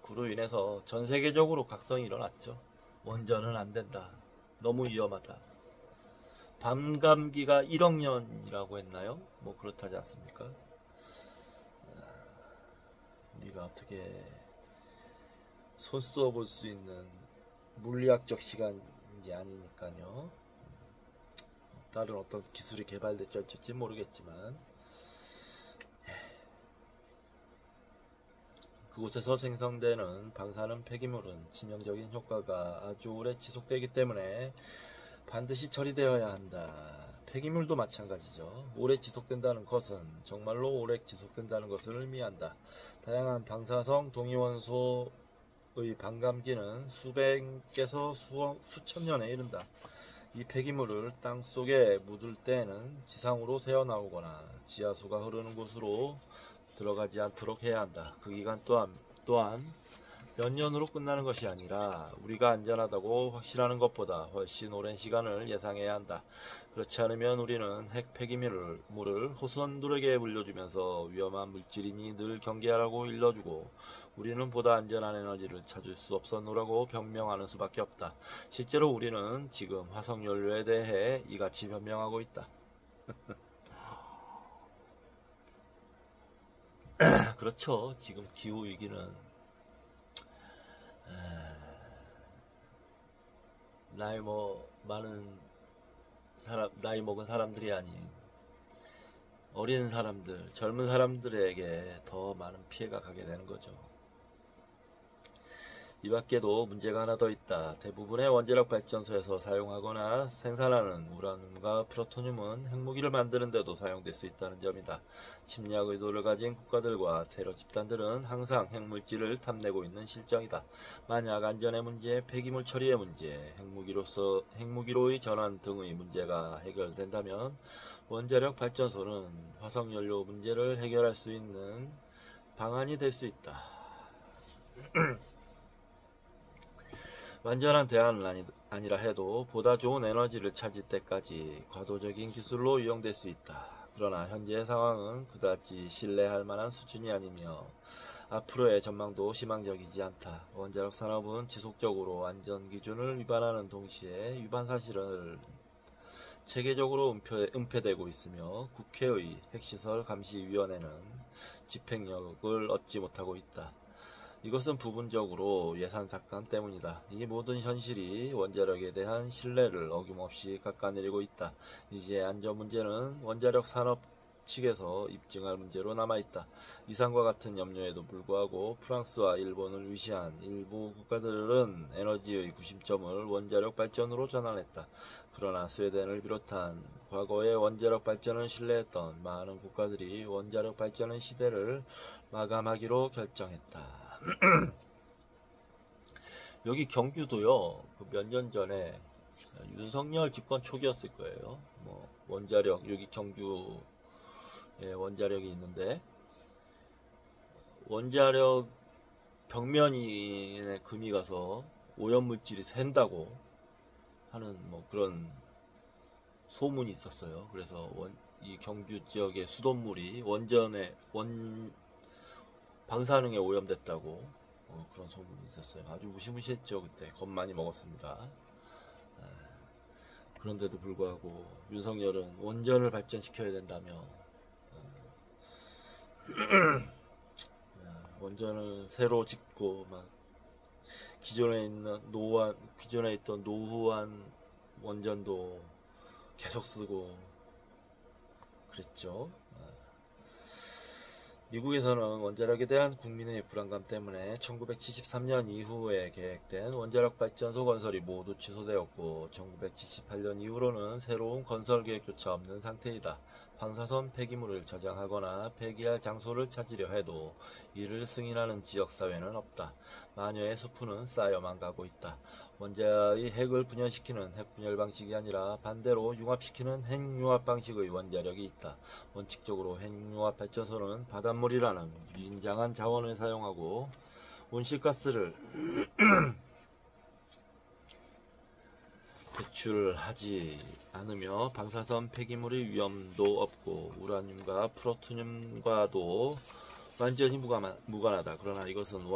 그로 인해서 전 세계적으로 각성이 일어났죠. 원전은 안 된다. 너무 위험하다. 밤감기가 1억 년이라고 했나요? 뭐 그렇다지 않습니까? 우리가 어떻게 손 써 볼 수 있는 물리학적 시간이 아니니까요. 다른 어떤 기술이 개발됐지 어쩔지 모르겠지만 그곳에서 생성되는 방사능 폐기물은 치명적인 효과가 아주 오래 지속되기 때문에 반드시 처리되어야 한다. 폐기물도 마찬가지죠. 오래 지속된다는 것은 정말로 오래 지속된다는 것을 의미한다. 다양한 방사성 동위원소의 반감기는 수백에서 수천 년에 이른다. 이 폐기물을 땅속에 묻을 때에는 지상으로 새어나오거나 지하수가 흐르는 곳으로 들어가지 않도록 해야 한다. 그 기간 또한 몇 년으로 끝나는 것이 아니라 우리가 안전하다고 확신하는 것보다 훨씬 오랜 시간을 예상해야 한다. 그렇지 않으면 우리는 핵 폐기물을 호수원들에게 물려주면서 위험한 물질이니 늘 경계하라고 일러주고 우리는 보다 안전한 에너지를 찾을 수 없었노라고 변명하는 수밖에 없다. 실제로 우리는 지금 화석연료에 대해 이같이 변명하고 있다. 그렇죠. 지금 기후위기는 나이 먹은 사람들이 아닌 어린 사람들, 젊은 사람들에게 더 많은 피해가 가게 되는 거죠. 이 밖에도 문제가 하나 더 있다. 대부분의 원자력 발전소에서 사용하거나 생산하는 우라늄과 플루토늄은 핵무기를 만드는 데도 사용될 수 있다는 점이다. 침략 의도를 가진 국가들과 테러 집단들은 항상 핵물질을 탐내고 있는 실정이다. 만약 안전의 문제, 폐기물 처리의 문제, 핵무기로의 전환 등의 문제가 해결된다면 원자력 발전소는 화석연료 문제를 해결할 수 있는 방안이 될 수 있다. 완전한 대안은 아니라 해도 보다 좋은 에너지를 찾을 때까지 과도적인 기술로 이용될 수 있다. 그러나 현재의 상황은 그다지 신뢰할 만한 수준이 아니며 앞으로의 전망도 희망적이지 않다. 원자력 산업은 지속적으로 안전 기준을 위반하는 동시에 위반 사실을 체계적으로 은폐되고 있으며 국회의 핵시설 감시위원회는 집행력을 얻지 못하고 있다. 이것은 부분적으로 예산 삭감 때문이다. 이 모든 현실이 원자력에 대한 신뢰를 어김없이 깎아내리고 있다. 이제 안전 문제는 원자력 산업 측에서 입증할 문제로 남아있다. 이상과 같은 염려에도 불구하고 프랑스와 일본을 위시한 일부 국가들은 에너지의 구심점을 원자력 발전으로 전환했다. 그러나 스웨덴을 비롯한 과거의 원자력 발전을 신뢰했던 많은 국가들이 원자력 발전의 시대를 마감하기로 결정했다. 여기 경주도요, 몇 년 전에 윤석열 집권 초기였을 거예요. 뭐 원자력, 여기 경주 원자력이 있는데, 원자력 벽면에 금이 가서 오염물질이 샌다고 하는 뭐 그런 소문이 있었어요. 그래서 이 경주 지역의 수돗물이 방사능에 오염됐다고 그런 소문이 있었어요. 아주 무시무시했죠. 그때 겁 많이 먹었습니다. 그런데도 불구하고 윤석열은 원전을 발전시켜야 된다며 원전을 새로 짓고 막 기존에 있던 노후한 원전도 계속 쓰고 그랬죠. 미국에서는 원자력에 대한 국민의 불안감 때문에 1973년 이후에 계획된 원자력 발전소 건설이 모두 취소되었고 1978년 이후로는 새로운 건설 계획조차 없는 상태이다. 방사선 폐기물을 저장하거나 폐기할 장소를 찾으려 해도 이를 승인하는 지역사회는 없다. 마녀의 수풀은 쌓여만 가고 있다. 원자의 핵을 분열시키는 핵분열 방식이 아니라 반대로 융합시키는 핵융합 방식의 원자력이 있다. 원칙적으로 핵융합 발전소는 바닷물이라는 윈장한 자원을 사용하고 온실가스를 배출하지 않으며 방사선 폐기물의 위험도 없고 우라늄과 프로토늄과도 완전히 무관하다. 그러나 이것은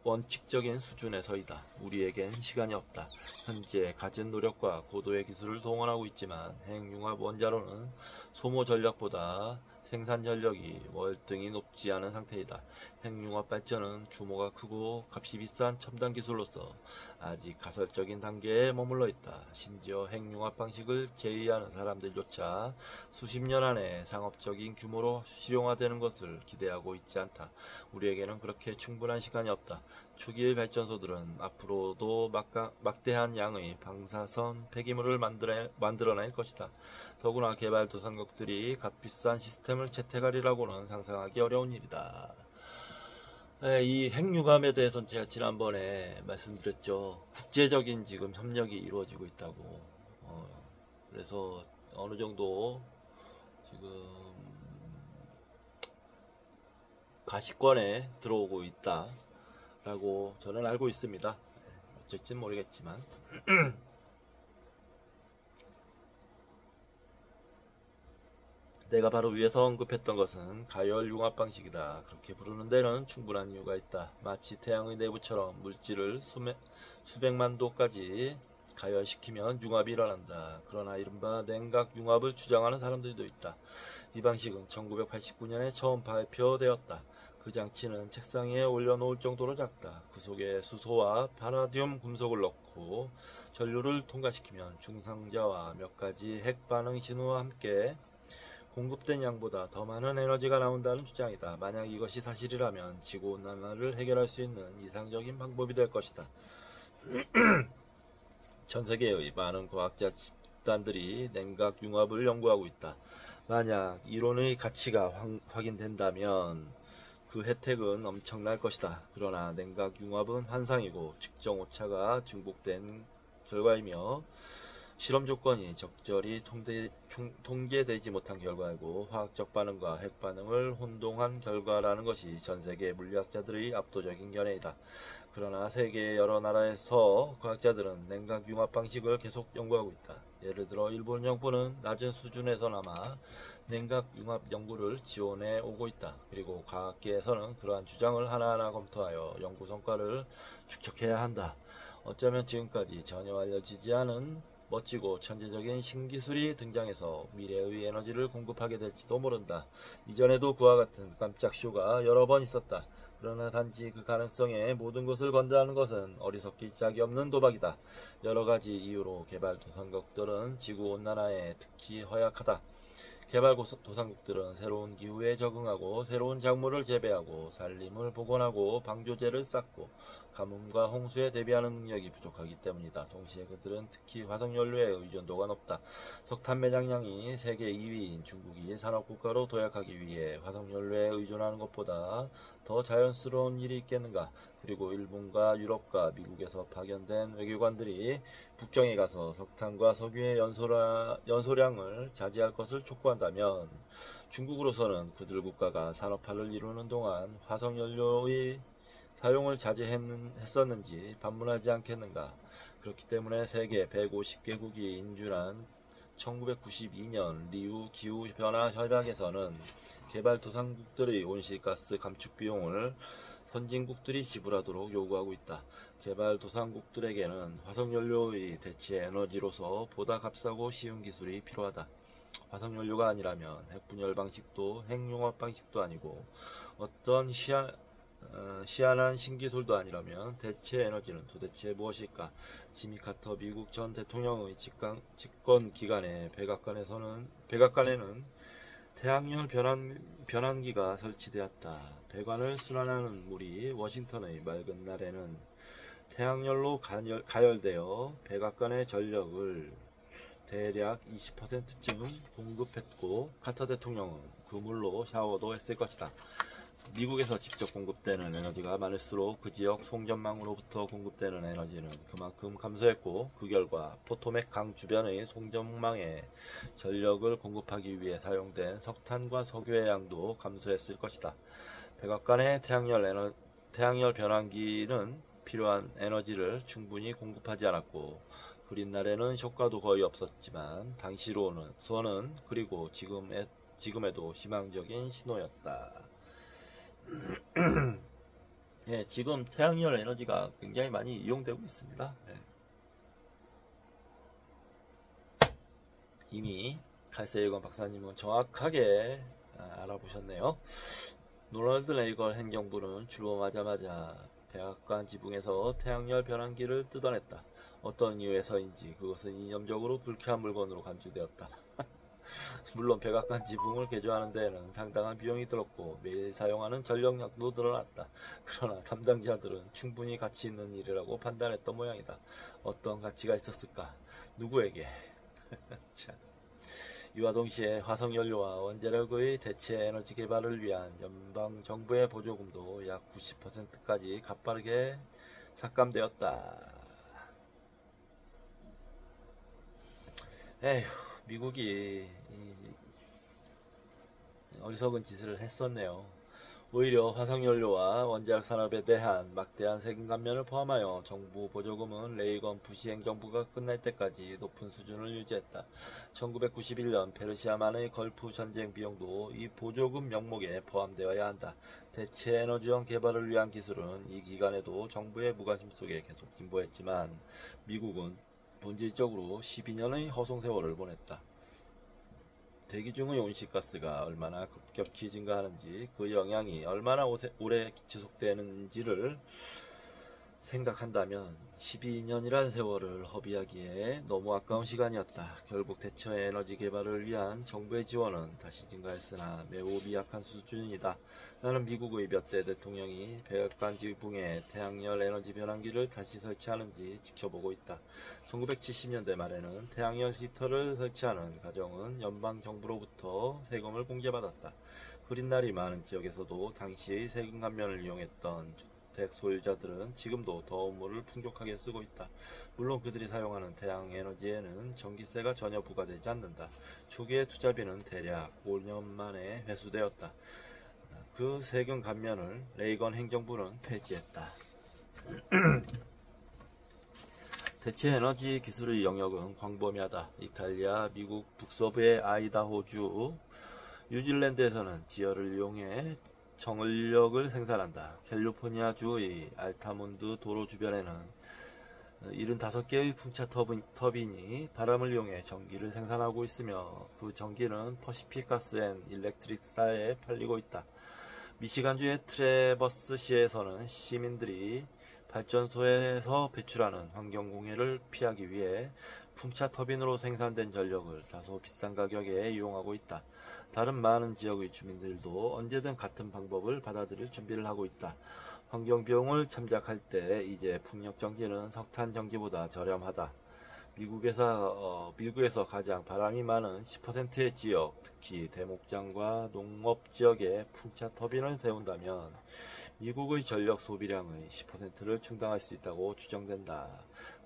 원칙적인 수준에 서이다. 우리에겐 시간이 없다. 현재 가진 노력과 고도의 기술을 동원하고 있지만 핵융합 원자로는 소모 전력보다 생산 전력이 월등히 높지 않은 상태이다. 핵융합 발전은 규모가 크고 값이 비싼 첨단 기술로서 아직 가설적인 단계에 머물러 있다. 심지어 핵융합 방식을 제의하는 사람들조차 수십 년 안에 상업적인 규모로 실용화되는 것을 기대하고 있지 않다. 우리에게는 그렇게 충분한 시간이 없다. 초기의 발전소들은 앞으로도 막대한 양의 방사선 폐기물을 만들어낼 것이다. 더구나 개발도상국들이 값비싼 시스템을 채택하리라고는 상상하기 어려운 일이다. 이 핵융합에 대해서는 제가 지난번에 말씀드렸죠. 국제적인 지금 협력이 이루어지고 있다고. 그래서 어느 정도 지금 가시권에 들어오고 있다라고 저는 알고 있습니다. 어쩔진 모르겠지만. 내가 바로 위에서 언급했던 것은 가열 융합 방식이다. 그렇게 부르는 데는 충분한 이유가 있다. 마치 태양의 내부처럼 물질을 수백만 도까지 가열시키면 융합이 일어난다. 그러나 이른바 냉각 융합을 주장하는 사람들도 있다. 이 방식은 1989년에 처음 발표되었다. 그 장치는 책상 위에 올려놓을 정도로 작다. 그 속에 수소와 바나듐 금속을 넣고 전류를 통과시키면 중성자와 몇 가지 핵반응 신호와 함께 공급된 양보다 더 많은 에너지가 나온다는 주장이다. 만약 이것이 사실이라면 지구온난화를 해결할 수 있는 이상적인 방법이 될 것이다. 전 세계의 많은 과학자 집단들이 냉각 융합을 연구하고 있다. 만약 이론의 가치가 확인된다면 그 혜택은 엄청날 것이다. 그러나 냉각 융합은 환상이고 측정 오차가 증폭된 결과이며 실험 조건이 적절히 통계되지 못한 결과이고 화학적 반응과 핵 반응을 혼동한 결과라는 것이 전 세계 물리학자들의 압도적인 견해이다. 그러나 세계 여러 나라에서 과학자들은 냉각 융합 방식을 계속 연구하고 있다. 예를 들어 일본 정부는 낮은 수준에서나마 냉각 융합 연구를 지원해 오고 있다. 그리고 과학계에서는 그러한 주장을 하나하나 검토하여 연구 성과를 축적해야 한다. 어쩌면 지금까지 전혀 알려지지 않은 멋지고 천재적인 신기술이 등장해서 미래의 에너지를 공급하게 될지도 모른다. 이전에도 그와 같은 깜짝 쇼가 여러 번 있었다. 그러나 단지 그 가능성에 모든 것을 건다는 것은 어리석기 짝이 없는 도박이다. 여러 가지 이유로 개발도상국들은 지구온난화에 특히 허약하다. 개발도상국들은 새로운 기후에 적응하고 새로운 작물을 재배하고 산림을 복원하고 방조제를 쌓고 가뭄과 홍수에 대비하는 능력이 부족하기 때문이다. 동시에 그들은 특히 화석연료의 의존도가 높다. 석탄 매장량이 세계 2위인 중국이 산업국가로 도약하기 위해 화석연료에 의존하는 것보다 더 자연스러운 일이 있겠는가. 그리고 일본과 유럽과 미국에서 파견된 외교관들이 북경에 가서 석탄과 석유의 연소량을 자제할 것을 촉구한다면 중국으로서는 그들 국가가 산업화를 이루는 동안 화석연료의 사용을 자제했었는지 반문하지 않겠는가. 그렇기 때문에 세계 150개국이 인준한 1992년 리우 기후변화 협약에서는 개발도상국들의 온실가스 감축 비용을 선진국들이 지불하도록 요구하고 있다. 개발도상국들에게는 화석연료의 대체 에너지로서 보다 값싸고 쉬운 기술이 필요하다. 화석연료가 아니라면 핵분열 방식도 핵융합 방식도 아니고 어떤 희한한 신기술도 아니라면 대체 에너지는 도대체 무엇일까? 지미 카터 미국 전 대통령의 집권 기간에 백악관에는 태양열 변환기가 설치되었다. 배관을 순환하는 물이 워싱턴의 맑은 날에는 태양열로 가열되어 백악관의 전력을 대략 20%쯤 공급했고 카터 대통령은 그 물로 샤워도 했을 것이다. 미국에서 직접 공급되는 에너지가 많을수록 그 지역 송전망으로부터 공급되는 에너지는 그만큼 감소했고 그 결과 포토맥 강 주변의 송전망에 전력을 공급하기 위해 사용된 석탄과 석유의 양도 감소했을 것이다. 백악관의 태양열 변환기는 필요한 에너지를 충분히 공급하지 않았고 그린 날에는 효과도 거의 없었지만 당시로는 그리고 지금에도 희망적인 신호였다. 예, 지금 태양열 에너지가 굉장히 많이 이용되고 있습니다. 예. 이미 칼세이건 박사님은 정확하게 알아보셨네요. 로널드 레이건 행정부는 출범하자마자 백악관 지붕에서 태양열 변환기를 뜯어냈다. 어떤 이유에서인지 그것은 이념적으로 불쾌한 물건으로 간주되었다. 물론 백악관 지붕을 개조하는 데에는 상당한 비용이 들었고 매일 사용하는 전력량도 늘어났다. 그러나 담당자들은 충분히 가치 있는 일이라고 판단했던 모양이다. 어떤 가치가 있었을까? 누구에게? 참. 이와 동시에 화석연료와 원자력의 대체 에너지 개발을 위한 연방정부의 보조금도 약 90%까지 가파르게 삭감되었다. 에휴, 미국이 어리석은 짓을 했었네요. 오히려 화석연료와 원자력 산업에 대한 막대한 세금 감면을 포함하여 정부 보조금은 레이건 부시 행정부가 끝날 때까지 높은 수준을 유지했다. 1991년 페르시아만의 걸프 전쟁 비용도 이 보조금 명목에 포함되어야 한다. 대체 에너지원 개발을 위한 기술은 이 기간에도 정부의 무관심 속에 계속 진보했지만 미국은 본질적으로 12년의 허송 세월을 보냈다. 대기 중의 온실가스가 얼마나 급격히 증가하는지 그 영향이 얼마나 오래 지속되는지를 생각한다면 12년이라는 세월을 허비하기에 너무 아까운 시간이었다. 결국 대체 에너지 개발을 위한 정부의 지원은 다시 증가했으나 매우 미약한 수준이다. 나는 미국의 몇 대 대통령이 백악관 지붕에 태양열 에너지 변환기를 다시 설치하는지 지켜보고 있다. 1970년대 말에는 태양열 히터를 설치하는 가정은 연방정부로부터 세금을 공제받았다. 흐린 날이 많은 지역에서도 당시의 세금 감면을 이용했던 주택 소유자들은 지금도 더운 물을 풍족하게 쓰고 있다. 물론 그들이 사용하는 태양에너지에는 전기세가 전혀 부과되지 않는다. 초기의 투자비는 대략 5년 만에 회수되었다. 그 세금 감면을 레이건 행정부는 폐지했다. 대체 에너지 기술의 영역은 광범위하다. 이탈리아, 미국 북서부의 아이다호주, 뉴질랜드에서는 지열을 이용해 정을력을 생산한다. 캘리포니아주의 알타몬드 도로 주변에는 75개의 풍차 터빈이 바람을 이용해 전기를 생산하고 있으며 그 전기는 퍼시픽 가스 앤 일렉트릭사에 팔리고 있다. 미시간주의 트래버스시에서는 시민들이 발전소에서 배출하는 환경공해를 피하기 위해 풍차 터빈으로 생산된 전력을 다소 비싼 가격에 이용하고 있다. 다른 많은 지역의 주민들도 언제든 같은 방법을 받아들일 준비를 하고 있다. 환경비용을 참작할 때 이제 풍력전기는 석탄전기보다 저렴하다. 미국에서 가장 바람이 많은 10%의 지역, 특히 대목장과 농업지역에 풍차 터빈을 세운다면 미국의 전력 소비량의 10%를 충당할 수 있다고 추정된다.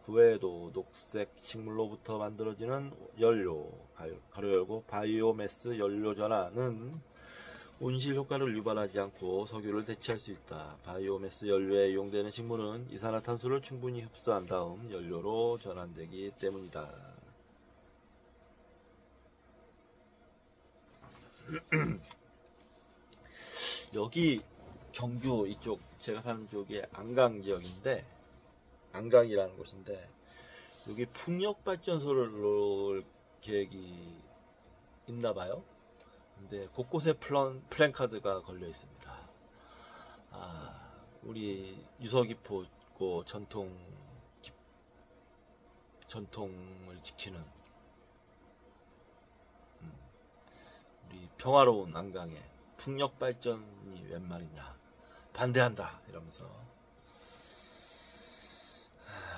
그 외에도 녹색 식물로부터 만들어지는 연료, 가로 열고 바이오매스 연료 전환은 온실 효과를 유발하지 않고 석유를 대체할 수 있다. 바이오매스 연료에 이용되는 식물은 이산화탄소를 충분히 흡수한 다음 연료로 전환되기 때문이다. 여기 경주 이쪽 제가 사는 쪽이 안강 지역인데, 안강이라는 곳인데 여기 풍력발전소를 놓을 계획이 있나봐요. 근데 곳곳에 플랜카드가 걸려 있습니다. 우리 유서깊고 전통을 지키는 우리 평화로운 안강에 풍력 발전이 웬 말이냐, 반대한다 이러면서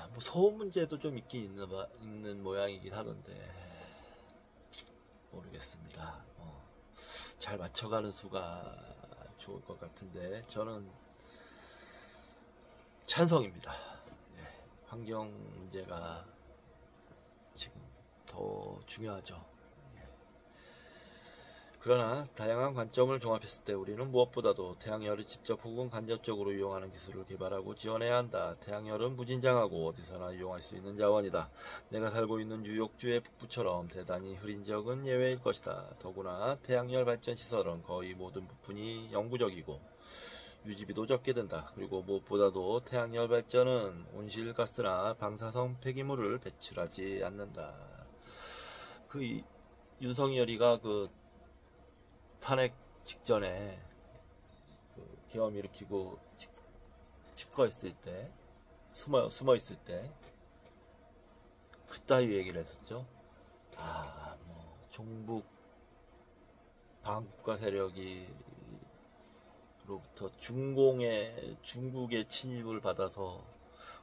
뭐 소음 문제도 좀 있는 모양이긴 하던데 모르겠습니다. 잘 맞춰가는 수가 좋을 것 같은데 저는 찬성입니다. 환경 문제가 지금 더 중요하죠. 그러나 다양한 관점을 종합했을 때 우리는 무엇보다도 태양열을 직접 혹은 간접적으로 이용하는 기술을 개발하고 지원해야 한다. 태양열은 무진장하고 어디서나 이용할 수 있는 자원이다. 내가 살고 있는 뉴욕주의 북부처럼 대단히 흐린 지역은 예외일 것이다. 더구나 태양열 발전 시설은 거의 모든 부분이 영구적이고 유지비도 적게 든다. 그리고 무엇보다도 태양열 발전은 온실가스나 방사성 폐기물을 배출하지 않는다. 윤석열이가 탄핵 직전에 계엄 일으키고 집거했을 때, 숨어 있을 때 그따위 얘기를 했었죠. 종북 반국가 세력이 로부터 중국의 침입을 받아서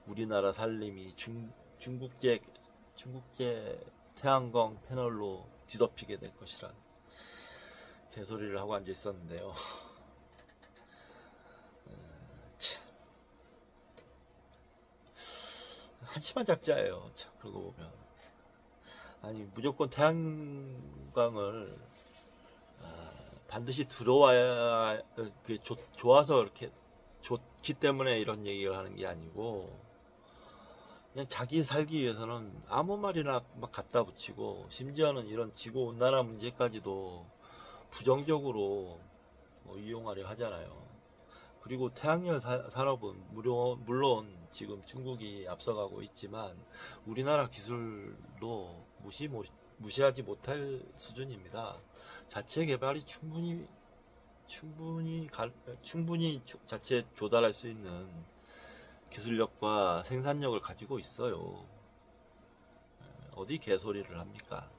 우리나라 살림이 중국제 태양광 패널로 뒤덮이게 될 것이란 개소리를 하고 앉아 있었는데요. 한심한 작자예요. 참, 그러고 보면. 무조건 태양광을 반드시 들어와야 그게 좋아서 이렇게 좋기 때문에 이런 얘기를 하는 게 아니고, 그냥 자기 살기 위해서는 아무 말이나 막 갖다 붙이고, 심지어는 이런 지구온난화 문제까지도 부정적으로 이용하려 하잖아요. 그리고 태양열 산업은 물론 지금 중국이 앞서가고 있지만 우리나라 기술도 무시하지 못할 수준입니다. 자체 개발이 충분히 자체 조달할 수 있는 기술력과 생산력을 가지고 있어요. 어디 개소리를 합니까?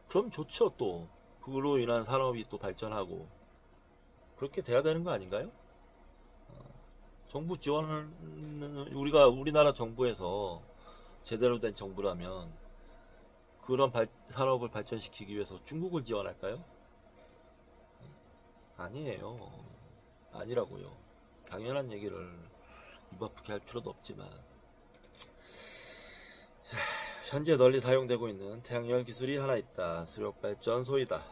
그럼 좋죠. 또 그로 인한 산업이 또 발전하고 그렇게 돼야 되는 거 아닌가요? 정부 지원을 우리나라 정부에서 제대로 된 정부라면 그런 산업을 발전시키기 위해서 중국을 지원할까요? 아니에요. 아니라고요. 당연한 얘기를 입 아프게 할 필요도 없지만 현재 널리 사용되고 있는 태양열 기술이 하나 있다. 수력발전소이다.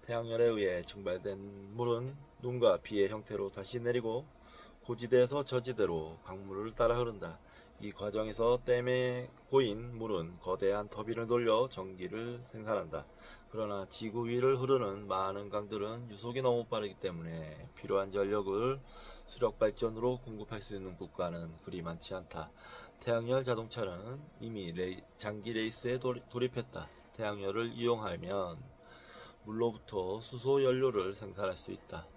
태양열에 의해 증발된 물은 눈과 비의 형태로 다시 내리고 고지대에서 저지대로 강물을 따라 흐른다. 이 과정에서 댐에 고인 물은 거대한 터빈을 돌려 전기를 생산한다. 그러나 지구 위를 흐르는 많은 강들은 유속이 너무 빠르기 때문에 필요한 전력을 수력 발전으로 공급할 수 있는 국가는 그리 많지 않다. 태양열 자동차는 이미 장기 레이스에 돌입했다. 태양열을 이용하면 물로부터 수소 연료를 생산할 수 있다.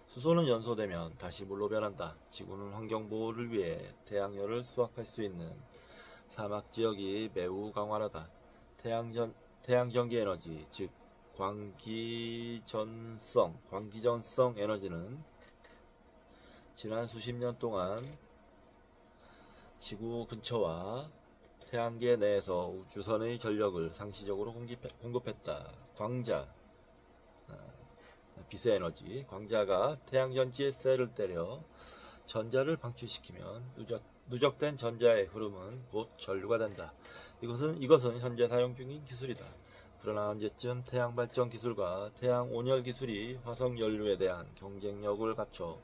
수소는 연소되면 다시 물로 변한다. 지구는 환경보호를 위해 태양열을 수확할 수 있는 사막지역이 매우 광활하다. 태양전기 에너지, 즉 광기전성 에너지는 지난 수십 년 동안 지구 근처와 태양계 내에서 우주선의 전력을 상시적으로 공급했다. 광자, 비세에너지, 광자가 태양전지의 셀을 때려 전자를 방출시키면 누적된 전자의 흐름은 곧 전류가 된다. 이것은 현재 사용 중인 기술이다. 그러나 언제쯤 태양 발전 기술과 태양 온열 기술이 화석 연료에 대한 경쟁력을 갖춰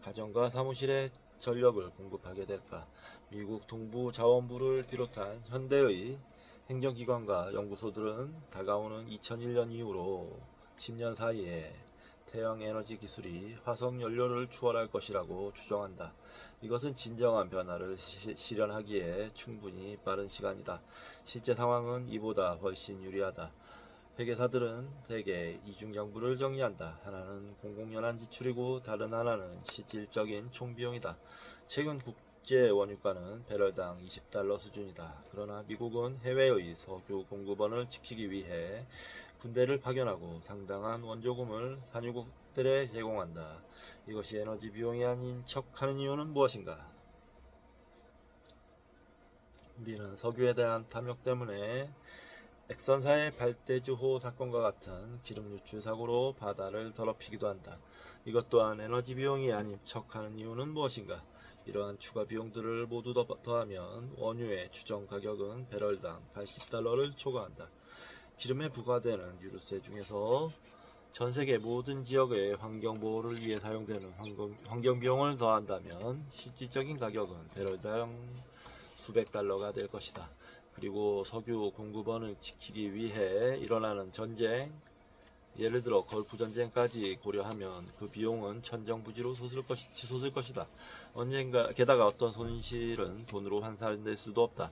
가정과 사무실에 전력을 공급하게 될까? 미국 동부 자원부를 비롯한 현대의 행정기관과 연구소들은 다가오는 2001년 이후로 10년 사이에 태양에너지 기술이 화석 연료를 추월할 것이라고 추정한다. 이것은 진정한 변화를 실현하기에 충분히 빠른 시간이다. 실제 상황은 이보다 훨씬 유리하다. 회계사들은 대개 이중장부를 정리한다. 하나는 공공연한 지출이고 다른 하나는 실질적인 총비용이다. 최근 국제 원유가는 배럴당 $20 수준이다. 그러나 미국은 해외의 석유 공급원을 지키기 위해 군대를 파견하고 상당한 원조금을 산유국들에 제공한다. 이것이 에너지 비용이 아닌 척하는 이유는 무엇인가? 우리는 석유에 대한 탐욕 때문에 엑선사의 발대주호 사건과 같은 기름 유출 사고로 바다를 더럽히기도 한다. 이것 또한 에너지 비용이 아닌 척하는 이유는 무엇인가? 이러한 추가 비용들을 모두 더하면 원유의 추정 가격은 배럴당 $80를 초과한다. 기름에 부과되는 유류세 중에서 전세계 모든 지역의 환경보호를 위해 사용되는 환경비용을 더한다면 실질적인 가격은 배럴당 수백 달러가 될 것이다. 그리고 석유 공급원을 지키기 위해 일어나는 전쟁, 예를 들어 걸프 전쟁까지 고려하면 그 비용은 천정부지로 치솟을 것이다. 게다가 어떤 손실은 돈으로 환산될 수도 없다.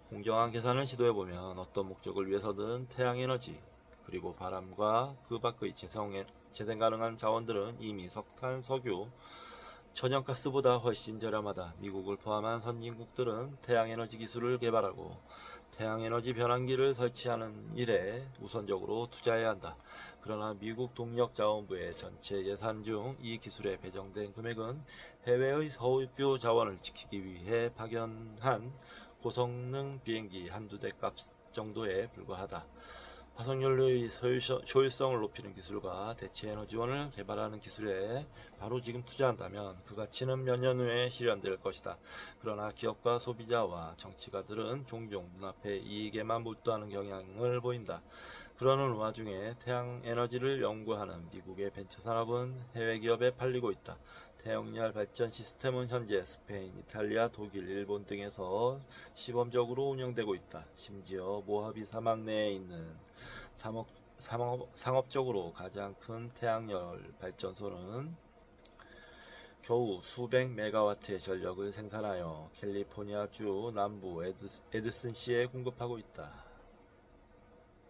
공정한 계산을 시도해보면 어떤 목적을 위해서든 태양에너지, 그리고 바람과 그 밖의 재생 가능한 자원들은 이미 석탄, 석유, 천연가스보다 훨씬 저렴하다. 미국을 포함한 선진국들은 태양에너지 기술을 개발하고 태양에너지 변환기를 설치하는 일에 우선적으로 투자해야 한다. 그러나 미국 동력자원부의 전체 예산 중 이 기술에 배정된 금액은 해외의 석유 자원을 지키기 위해 파견한 고성능 비행기 한두 대 값 정도에 불과하다. 화석연료의 효율성을 높이는 기술과 대체 에너지원을 개발하는 기술에 바로 지금 투자한다면 그 가치는 몇 년 후에 실현될 것이다. 그러나 기업과 소비자와 정치가들은 종종 눈앞의 이익에만 몰두하는 경향을 보인다. 그러는 와중에 태양에너지를 연구하는 미국의 벤처산업은 해외 기업에 팔리고 있다. 태양열 발전 시스템은 현재 스페인, 이탈리아, 독일, 일본 등에서 시범적으로 운영되고 있다. 심지어 모하비 사막 내에 있는 상업적으로 가장 큰 태양열 발전소는 겨우 수백 메가와트의 전력을 생산하여 캘리포니아주 남부 에드슨시에 공급하고 있다.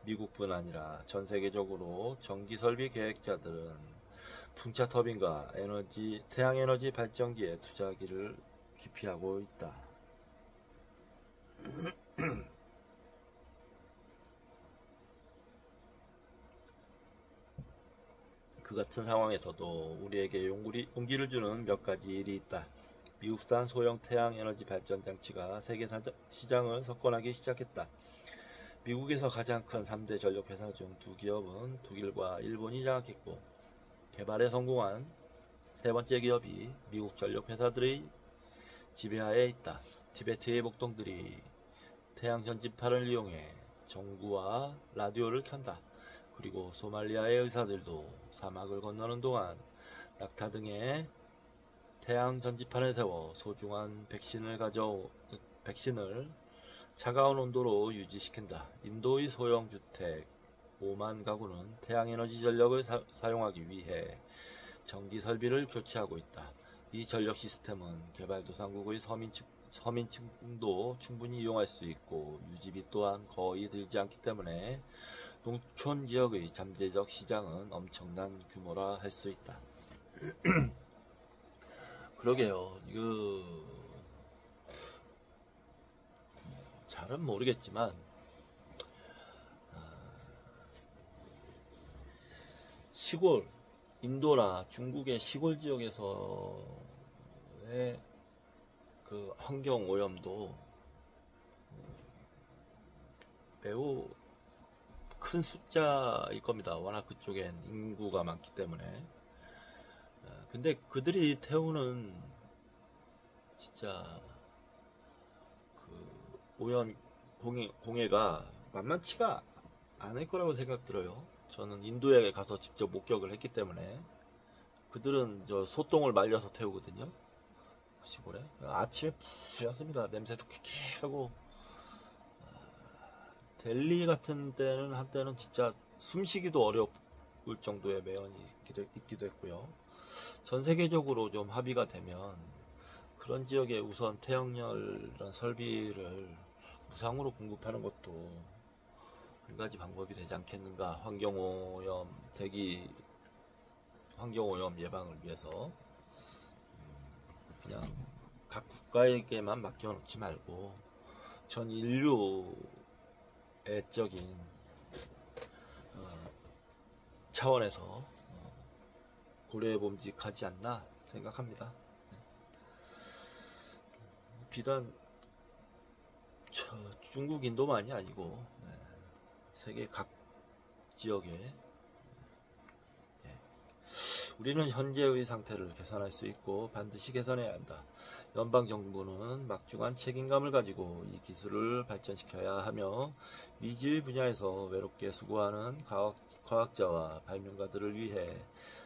미국뿐 아니라 전 세계적으로 전기설비 계획자들은 풍차 터빈과 태양에너지 발전기에 투자하기를 기피하고 있다. 그 같은 상황에서도 우리에게 용기를 주는 몇 가지 일이 있다. 미국산 소형 태양에너지 발전 장치가 세계 시장을 석권하기 시작했다. 미국에서 가장 큰 3대 전력회사 중 2기업은 독일과 일본이 장악했고, 개발에 성공한 세 번째 기업이 미국 전력회사들의 지배하에 있다. 티베트의 목동들이 태양 전지파를 이용해 전구와 라디오를 켠다. 그리고 소말리아의 의사들도 사막을 건너는 동안 낙타 등의 태양 전지판을 세워 소중한 백신을 차가운 온도로 유지시킨다. 인도의 소형 주택 5만 가구는 태양에너지 전력을 사용하기 위해 전기 설비를 교체하고 있다. 이 전력 시스템은 개발도상국의 서민층도 충분히 이용할 수 있고 유지비 또한 거의 들지 않기 때문에 농촌 지역의 잠재적 시장은 엄청난 규모라 할 수 있다. 그러게요. 잘은 모르겠지만 시골 인도나 중국의 시골 지역에서의 그 환경 오염도 매우 큰 숫자일 겁니다. 워낙 그쪽엔 인구가 많기 때문에. 근데 그들이 태우는 진짜 그 오염 공해가 만만치가 않을 거라고 생각 들어요. 저는 인도에 가서 직접 목격을 했기 때문에. 그들은 저 소똥을 말려서 태우거든요. 시골에 아침에 부셨습니다. 냄새도 퀴퀴하고. 델리 같은 때는 한때는 진짜 숨쉬기도 어려울 정도의 매연이 있기도 했고요. 전 세계적으로 좀 합의가 되면 그런 지역에 우선 태양열이란 설비를 무상으로 공급하는 것도 한 가지 방법이 되지 않겠는가. 환경오염 예방을 위해서 그냥 각 국가에게만 맡겨놓지 말고 전 인류 애적인 차원에서 고려해봄직하지 않나 생각합니다. 비단 중국 인도만이 아니고 세계 각 지역에 우리는 현재의 상태를 개선할 수 있고 반드시 개선해야 한다. 연방정부는 막중한 책임감을 가지고 이 기술을 발전시켜야 하며 미지의 분야에서 외롭게 수고하는 과학자와 발명가들을 위해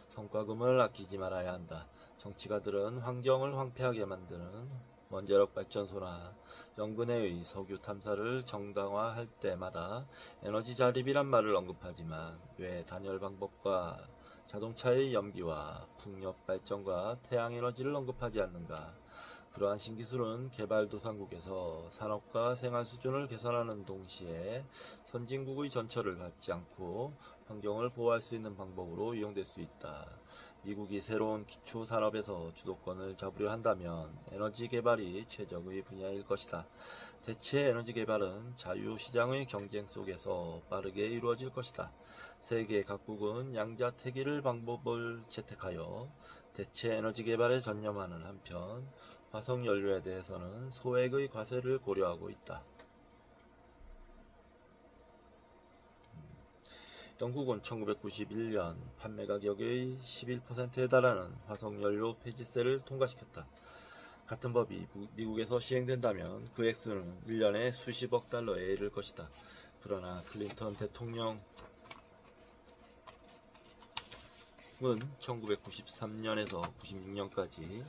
성과금을 아끼지 말아야 한다. 정치가들은 환경을 황폐하게 만드는 원자력 발전소나 연근해의 석유 탐사를 정당화할 때마다 에너지 자립이란 말을 언급하지만 왜 단열 방법과 자동차의 연비와 풍력 발전과 태양에너지를 언급하지 않는가? 그러한 신기술은 개발도상국에서 산업과 생활 수준을 개선하는 동시에 선진국의 전철을 밟지 않고 환경을 보호할 수 있는 방법으로 이용될 수 있다. 미국이 새로운 기초 산업에서 주도권을 잡으려 한다면 에너지 개발이 최적의 분야일 것이다. 대체 에너지 개발은 자유시장의 경쟁 속에서 빠르게 이루어질 것이다. 세계 각국은 양자택일을 방법을 채택하여 대체 에너지 개발에 전념하는 한편 화석연료에 대해서는 소액의 과세를 고려하고 있다. 영국은 1991년 판매 가격의 11%에 달하는 화석연료 폐지세를 통과시켰다. 같은 법이 미국에서 시행된다면 그 액수는 1년에 수십억 달러에 이를 것이다. 그러나 클린턴 대통령은 1993년에서 96년까지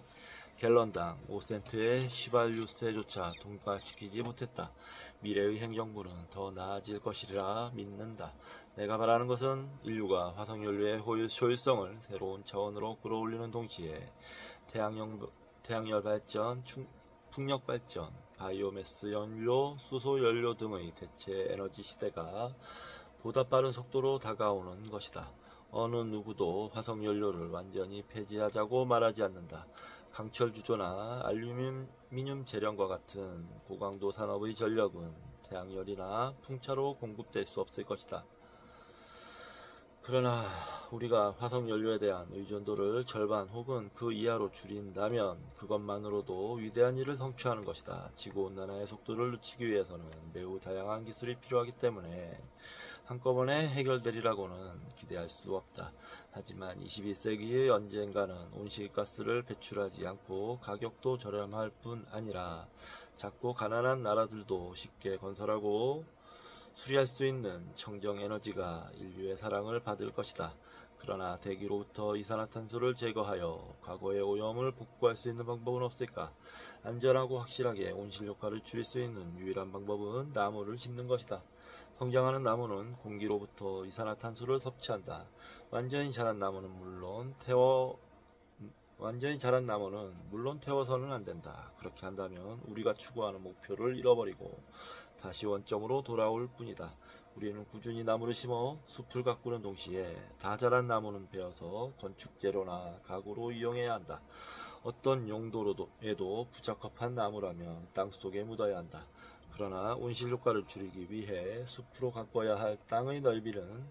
갤런당 5센트의 휘발유세조차 통과시키지 못했다. 미래의 행정부는 더 나아질 것이라 믿는다. 내가 바라는 것은 인류가 화석연료의 효율성을 새로운 차원으로 끌어올리는 동시에 태양열 발전, 풍력 발전, 바이오매스 연료, 수소 연료 등의 대체 에너지 시대가 보다 빠른 속도로 다가오는 것이다. 어느 누구도 화석연료를 완전히 폐지하자고 말하지 않는다. 강철 주조나 알루미늄 제련과 같은 고강도 산업의 전력은 태양열이나 풍차로 공급될 수 없을 것이다. 그러나 우리가 화석연료에 대한 의존도를 절반 혹은 그 이하로 줄인다면 그것만으로도 위대한 일을 성취하는 것이다. 지구온난화의 속도를 늦추기 위해서는 매우 다양한 기술이 필요하기 때문에 한꺼번에 해결되리라고는 기대할 수 없다. 하지만 21세기의 언젠가는 온실가스를 배출하지 않고 가격도 저렴할 뿐 아니라 작고 가난한 나라들도 쉽게 건설하고 수리할 수 있는 청정 에너지가 인류의 사랑을 받을 것이다. 그러나 대기로부터 이산화탄소를 제거하여 과거의 오염을 복구할 수 있는 방법은 없을까? 안전하고 확실하게 온실효과를 줄일 수 있는 유일한 방법은 나무를 심는 것이다. 성장하는 나무는 공기로부터 이산화탄소를 섭취한다. 완전히 자란 나무는 물론 태워서는 안 된다. 그렇게 한다면 우리가 추구하는 목표를 잃어버리고 다시 원점으로 돌아올 뿐이다. 우리는 꾸준히 나무를 심어 숲을 가꾸는 동시에 다 자란 나무는 베어서 건축재료나 가구로 이용해야 한다. 어떤 용도로에도 부적합한 나무라면 땅속에 묻어야 한다. 그러나 온실효과를 줄이기 위해 숲으로 가꿔야 할 땅의 넓이는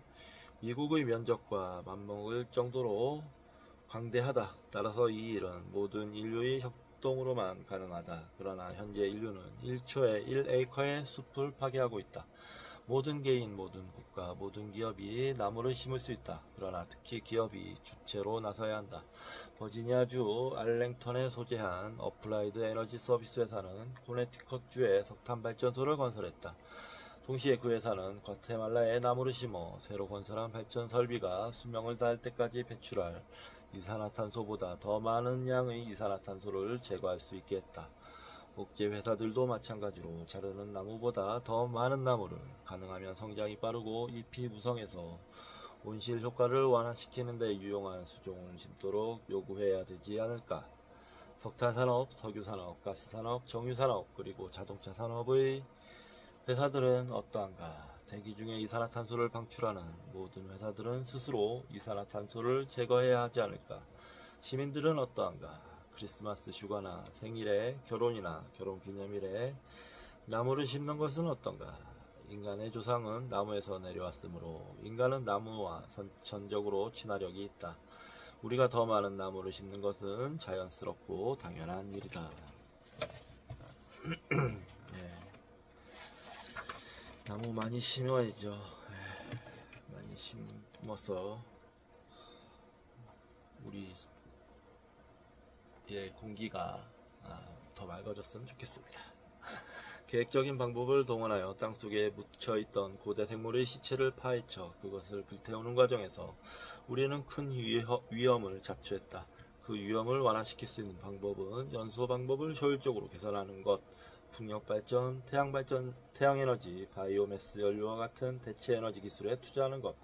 미국의 면적과 맞먹을 정도로 광대하다. 따라서 이 일은 모든 인류의 협동으로만 가능하다. 그러나 현재 인류는 1초에 1에이커의 숲을 파괴하고 있다. 모든 개인, 모든 국가, 모든 기업이 나무를 심을 수 있다. 그러나 특히 기업이 주체로 나서야 한다. 버지니아주 알랭턴에 소재한 어플라이드 에너지 서비스 회사는 코네티컷주에 석탄 발전소를 건설했다. 동시에 그 회사는 과테말라에 나무를 심어 새로 건설한 발전 설비가 수명을 다할 때까지 배출할 이산화탄소보다 더 많은 양의 이산화탄소를 제거할 수 있게 했다. 옥제 회사들도 마찬가지로 자르는 나무보다 더 많은 나무를, 가능하면 성장이 빠르고 잎이 무성해서 온실 효과를 완화시키는 데 유용한 수종을 심도록 요구해야 되지 않을까. 석탄산업, 석유산업, 가스산업, 정유산업, 그리고 자동차 산업의 회사들은 어떠한가? 대기 중에 이산화탄소를 방출하는 모든 회사들은 스스로 이산화탄소를 제거해야 하지 않을까? 시민들은 어떠한가? 크리스마스 휴가나 생일에, 결혼이나 결혼기념일에 나무를 심는 것은 어떤가? 인간의 조상은 나무에서 내려왔으므로 인간은 나무와 선천적으로 친화력이 있다. 우리가 더 많은 나무를 심는 것은 자연스럽고 당연한 일이다. 네. 나무 많이 심어야죠. 많이 심어서 우리 공기가 더 맑아졌으면 좋겠습니다. 계획적인 방법을 동원하여 땅속에 묻혀있던 고대 생물의 시체를 파헤쳐 그것을 불태우는 과정에서 우리는 큰 위험을 자초했다. 그 위험을 완화시킬 수 있는 방법은 연소 방법을 효율적으로 개선하는 것, 풍력발전, 태양발전, 태양에너지, 바이오매스 연료와 같은 대체에너지 기술에 투자하는 것,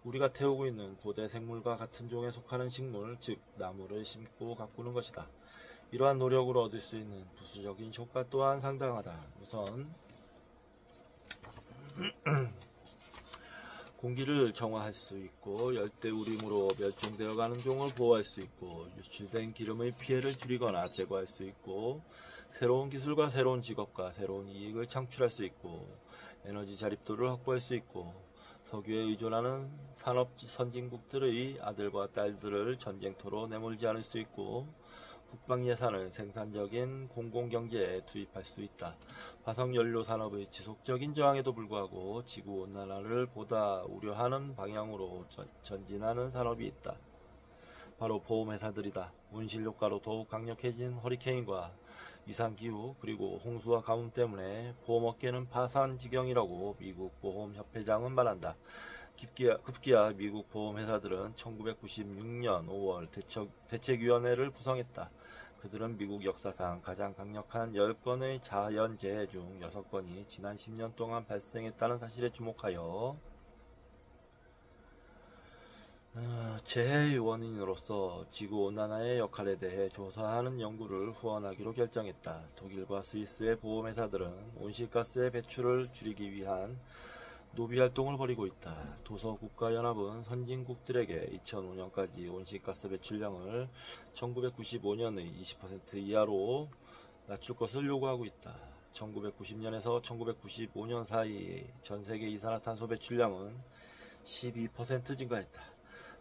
우리가 태우고 있는 고대 생물과 같은 종에 속하는 식물, 즉 나무를 심고 가꾸는 것이다. 이러한 노력으로 얻을 수 있는 부수적인 효과 또한 상당하다. 우선 공기를 정화할 수 있고 열대우림으로 멸종되어가는 종을 보호할 수 있고 유출된 기름의 피해를 줄이거나 제거할 수 있고 새로운 기술과 새로운 직업과 새로운 이익을 창출할 수 있고 에너지 자립도를 확보할 수 있고 석유에 의존하는 산업 선진국들의 아들과 딸들을 전쟁터로 내몰지 않을 수 있고 국방 예산을 생산적인 공공경제에 투입할 수 있다. 화석연료 산업의 지속적인 저항에도 불구하고 지구온난화를 보다 우려하는 방향으로 전진하는 산업이 있다. 바로 보험회사들이다. 온실효과로 더욱 강력해진 허리케인과 이상기후 그리고 홍수와 가뭄 때문에 보험업계는 파산 지경이라고 미국 보험협회장은 말한다. 급기야 미국 보험회사들은 1996년 5월 대책위원회를 구성했다. 그들은 미국 역사상 가장 강력한 10건의 자연재해 중 6건이 지난 10년 동안 발생했다는 사실에 주목하여 재해의 원인으로서 지구온난화의 역할에 대해 조사하는 연구를 후원하기로 결정했다. 독일과 스위스의 보험회사들은 온실가스의 배출을 줄이기 위한 노비활동을 벌이고 있다. 도서국가연합은 선진국들에게 2005년까지 온실가스 배출량을 1995년의 20% 이하로 낮출 것을 요구하고 있다. 1990년에서 1995년 사이 전세계 이산화탄소 배출량은 12% 증가했다.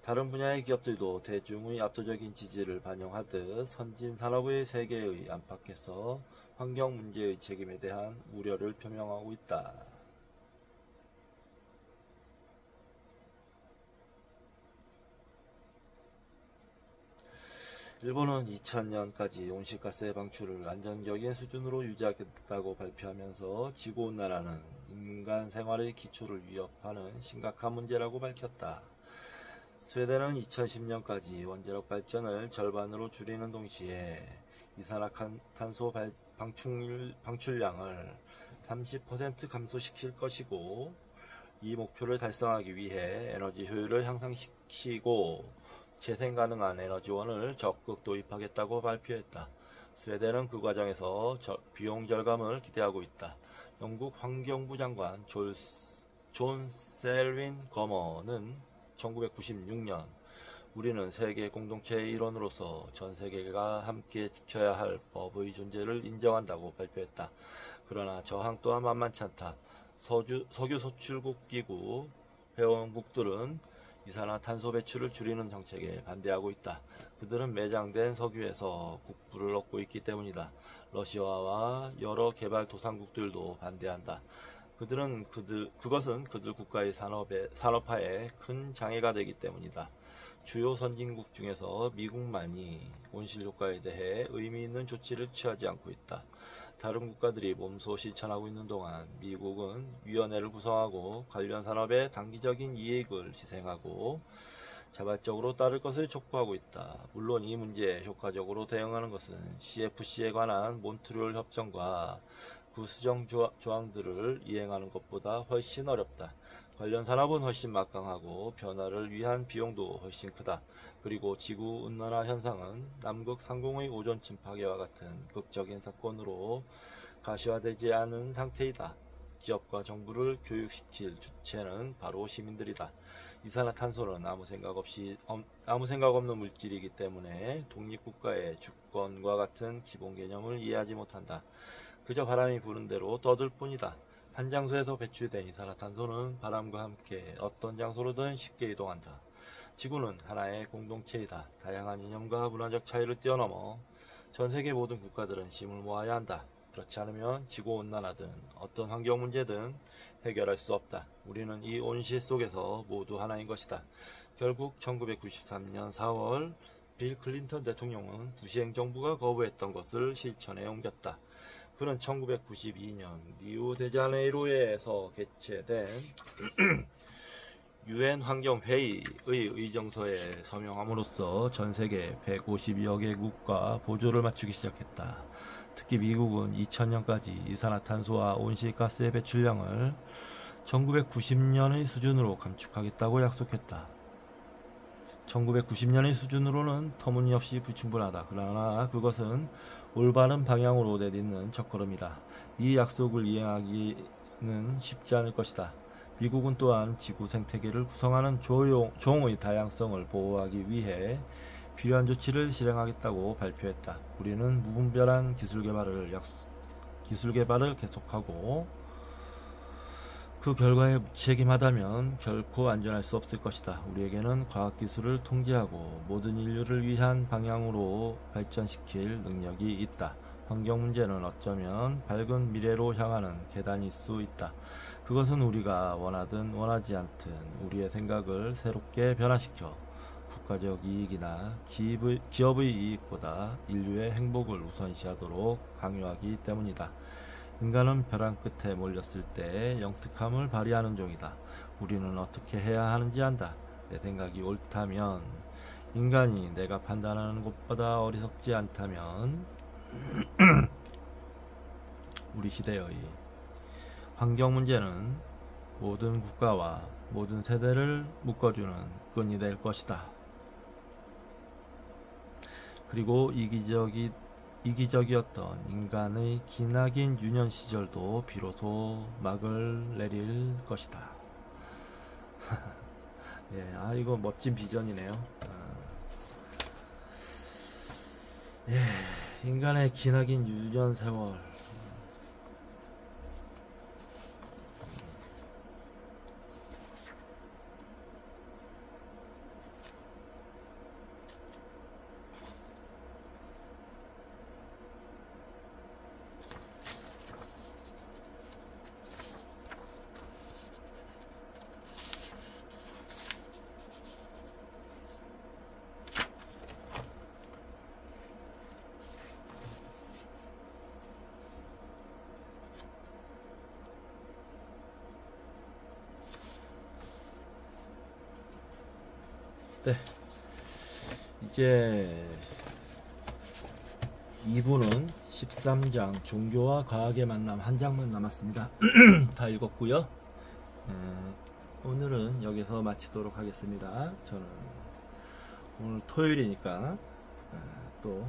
다른 분야의 기업들도 대중의 압도적인 지지를 반영하듯 선진산업의 세계의 안팎에서 환경 문제의 책임에 대한 우려를 표명하고 있다. 일본은 2000년까지 온실가스의 방출을 안정적인 수준으로 유지하겠다고 발표하면서 지구온난화는 인간 생활의 기초를 위협하는 심각한 문제라고 밝혔다. 스웨덴은 2010년까지 원자력 발전을 절반으로 줄이는 동시에 이산화탄소 방출량을 30% 감소시킬 것이고, 이 목표를 달성하기 위해 에너지 효율을 향상시키고 재생 가능한 에너지원을 적극 도입하겠다고 발표했다. 스웨덴은 그 과정에서 비용 절감을 기대하고 있다. 영국 환경부 장관 존 셀윈 거머는 1996년 우리는 세계 공동체의 일원으로서 전 세계가 함께 지켜야 할 법의 존재를 인정한다고 발표했다. 그러나 저항 또한 만만치 않다. 석유 소출국 기구 회원국들은 이산화탄소 배출을 줄이는 정책에 반대하고 있다. 그들은 매장된 석유에서 국부를 얻고 있기 때문이다. 러시아와 여러 개발도상국들도 반대한다. 그것은 그들 국가의 산업화에 큰 장애가 되기 때문이다. 주요 선진국 중에서 미국만이 온실효과에 대해 의미 있는 조치를 취하지 않고 있다. 다른 국가들이 몸소 실천하고 있는 동안 미국은 위원회를 구성하고 관련 산업의 단기적인 이익을 희생하고 자발적으로 따를 것을 촉구하고 있다. 물론 이 문제에 효과적으로 대응하는 것은 CFC에 관한 몬트리올 협정과 그 수정 조항들을 이행하는 것보다 훨씬 어렵다. 관련 산업은 훨씬 막강하고 변화를 위한 비용도 훨씬 크다. 그리고 지구온난화 현상은 남극 상공의 오존층 파괴와 같은 극적인 사건으로 가시화되지 않은 상태이다. 기업과 정부를 교육시킬 주체는 바로 시민들이다. 이산화탄소는 아무 생각 없는 물질이기 때문에 독립국가의 주권과 같은 기본 개념을 이해하지 못한다. 그저 바람이 부는 대로 떠들 뿐이다. 한 장소에서 배출된 이산화탄소는 바람과 함께 어떤 장소로든 쉽게 이동한다. 지구는 하나의 공동체이다. 다양한 이념과 문화적 차이를 뛰어넘어 전 세계 모든 국가들은 힘을 모아야 한다. 그렇지 않으면 지구온난화든 어떤 환경 문제든 해결할 수 없다. 우리는 이 온실 속에서 모두 하나인 것이다. 결국 1993년 4월 빌 클린턴 대통령은 부시행 정부가 거부했던 것을 실천에 옮겼다. 그는 1992년 리우데자네이루에서 개최된 UN 환경회의의 의정서에 서명함으로써 전세계 152여 개국과 보조를 맞추기 시작했다. 특히 미국은 2000년까지 이산화탄소와 온실가스의 배출량을 1990년의 수준으로 감축하겠다고 약속했다. 1990년의 수준으로는 터무니없이 불충분하다. 그러나 그것은 올바른 방향으로 내딛는 첫걸음이다. 이 약속을 이행하기는 쉽지 않을 것이다. 미국은 또한 지구 생태계를 구성하는 종의 다양성을 보호하기 위해 필요한 조치를 실행하겠다고 발표했다. 우리는 무분별한 기술 개발을 계속하고 그 결과에 무책임하다면 결코 안전할 수 없을 것이다. 우리에게는 과학기술을 통제하고 모든 인류를 위한 방향으로 발전시킬 능력이 있다. 환경 문제는 어쩌면 밝은 미래로 향하는 계단일 수 있다. 그것은 우리가 원하든 원하지 않든 우리의 생각을 새롭게 변화시켜 국가적 이익이나 기업의 이익보다 인류의 행복을 우선시하도록 강요하기 때문이다. 인간은 벼랑 끝에 몰렸을 때 영특함을 발휘하는 종이다. 우리는 어떻게 해야 하는지 안다. 내 생각이 옳다면, 인간이 내가 판단하는 것보다 어리석지 않다면 우리 시대의 환경 문제는 모든 국가와 모든 세대를 묶어주는 끈이 될 것이다. 그리고 이기적이었던 인간의 기나긴 유년 시절도 비로소 막을 내릴 것이다. 예, 이거 멋진 비전이네요. 예, 인간의 기나긴 유년 세월. 네. 이제 2부는 13장 종교와 과학의 만남 한 장만 남았습니다. 다 읽었고요. 오늘은 여기서 마치도록 하겠습니다. 저는 오늘 토요일이니까 또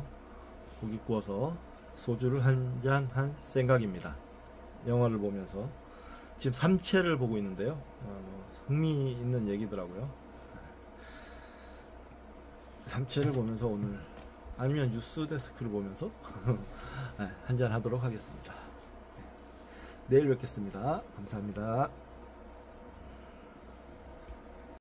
고기 구워서 소주를 한 잔 한 생각입니다. 영화를 보면서 지금 삼체를 보고 있는데요. 흥미있는 얘기더라고요. 삼체를 보면서 오늘 아니면 뉴스 데스크를 보면서 한잔 하도록 하겠습니다. 내일 뵙겠습니다. 감사합니다.